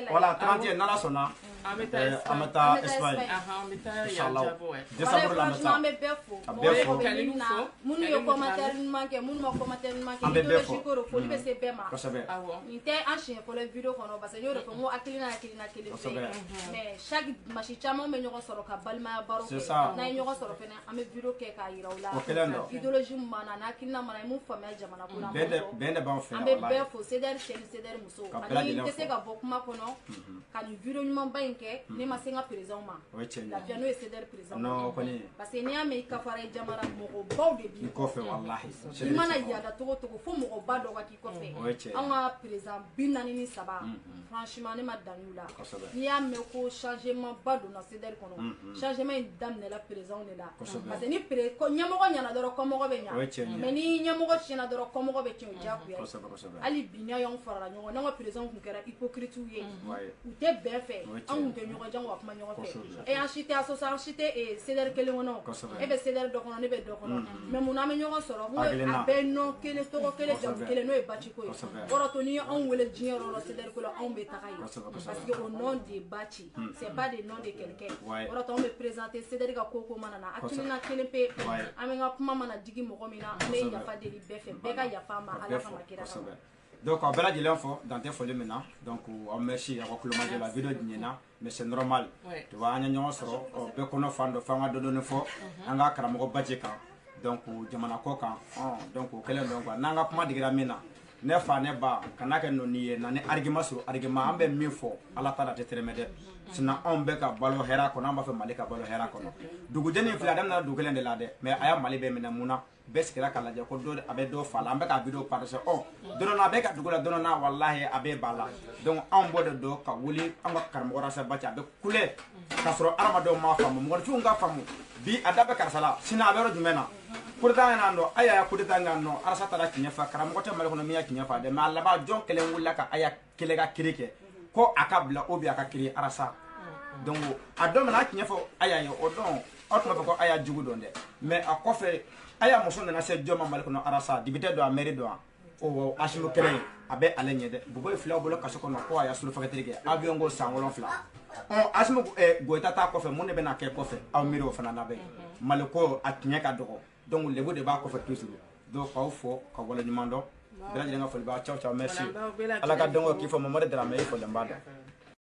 voilà 31 n'ala sɔnna an bɛ taa Espagne inchallah décembre la an bɛ taa a bɛɛ fɔ minnu ye commentaire ɲuman kɛ minnu ma commentaire ɲuman kɛ an bɛ bɛɛ fɔ foli bɛ se bɛɛ ma kosɛbɛ nin tɛ an siɲɛ fɔlɔ video kɔnɔ parce que n y'o de fɔ n ko hakilina kelen fɛ mais chaque dimanche caman bɛ ɲɔgɔn sɔrɔ ka balimaya baro kɛ n'an ye ɲɔgɔn sɔrɔ fɛnɛ an bɛ video kɛ k'a yira u la idéologie min b'an na n'hakilina mana ye mun faamuya jamana ko la bɛn de b'an fɛ an bɛ bɛɛ fo CDR cɛ ni CDR muso ani n tɛ se ka bɔ kuma kɔnɔ ka nin video ɲumanba in kɛ ne ma se n ka président ma lafiya n'o ye CDR président parce que n'i y'a mɛn i kafara i jamana mɔgɔbaw de b'i kɔfɛ wallahi i mana yaada togo togo fo mɔgɔba dɔ ka k'i kɔfɛ an ka président 43 franchement ne ma danni u la n'i y'a mɛn ko changement ba donna CDR kɔnɔ changement in daminɛla président de la parce que ni ɲɛmɔgɔ ɲɛna dɔrɔn kɔmɔgɔ bɛ ɲa mais ni ɲɛmɔgɔ tiɲɛna dɔrɔn kɔmɔgɔ bɛ tiɲɛ o diyagoya hali bi n'a y'anw farala ɲɔgɔn n'an ka président tun kɛra hypocrite ye u tɛ bɛn fɛ anw tun tɛ ɲɔgɔn jan ka kuma ɲɔgɔn fɛ an si tɛ association an si tɛ CDR kelen kɔnɔ e bɛ CDR dɔ kɔnɔ ne bɛ dɔ kɔnɔ mais mun na an bɛ ɲɔgɔn sɔrɔ n ko a bɛɛ nɔ kelen tɔgɔ kelen jamu kelen n'o ye Baciko ye wɔrɔ to n'i ye anw wele diɲɛ yɔrɔ la CDR ko la anw bɛ taga yen parce que au nom de Baci c'est pas des noms de quelqu'un wɔrɔ to anw bɛ présenter CDR ka ko mana na hakilina kelen pe an bɛ n ka kuma mana digi mɔgɔ min na an bɛ yafa deli bɛɛ fɛ bɛɛ ka yafa an ma ala kama kira kama donc a bɛɛ lajɛlen fɔ dan tɛ foli min na donc aw merci aw ka kulomajɔ la video ɲɛna mais c'est normal tu vois an ye ɲɔgɔn sɔrɔ bɛɛ kɔnɔ fan dɔ f'an ka dɔɔni fɔ an ka karamɔgɔ Baci kan donc jamana ko kan donc o kɛlen donc n'an ka kuma digira min na ne fa ne ba kana kɛ nɔni ye na ni argument sɔrɔ argument an bɛ min fɔ ala ta la tɛ tɛrɛmɛ dɛ sinon anw bɛ ka balo hɛrɛ kɔnɔ an b'a fɛ Mali ka balo hɛrɛ kɔnɔ dugujɛni filɛ a daminɛna dugu kelen de la dɛ mais a y'a Mali bɛɛ minɛ mun na bɛɛ sigira k'a lajɛ ko a bɛ dɔ fa la an bɛ ka video partager don na a bɛ ka dugu la don na wallahi a bɛ ba la donc anw b'o de dɔn ka wuli an ka karamɔgɔ Rasa Baci a bɛ kule k'a sɔrɔ adamadenw m'a faamu mɔgɔninfinw ka faamu bi a da bɛ karisa la sinon a bɛ yɔrɔ jumɛn na coup d'état y'an nɔ a y'a coup d'état y'an nɔ Arasa taara tiɲɛ fɔ karamɔgɔ tɛ Mali kɔnɔ min y'a tiɲɛ fɔ dɛ mais a laban jɔn kelen wulila ka Aya kelen ka kiiri kɛ ko a ka bila ou bien a ka kiiri Arasa donc a don min a tiɲɛ fɔ Aya ye o don aw tun b'a fɔ ko Aya jugu dɔn dɛ mais a kɔfɛ Aya muso nana se jɔn ma Mali kɔnɔ Arasa député don a mairie don o Asimu kelen a bɛ ale ɲɛ dɛ Bobo ye filaw bolo kaso kɔnɔ ko a y'a surufakɛtiri kɛ avion ko san 7 Asimu Goyita ta kɔfɛ mun de bɛna kɛ kɔfɛ aw miiri o fana labɛn Mali ko a tiɲɛ ka dɔgɔ donc lebu de b'a kɔfɛ toujours donc k'aw fɔ ka waleɲuman dɔn bɛɛ lajɛlen ka foli b'a ciao ciao merci ala ka dɔn k'i fɔ Mamadu Darame i fɔlen b'a dɔn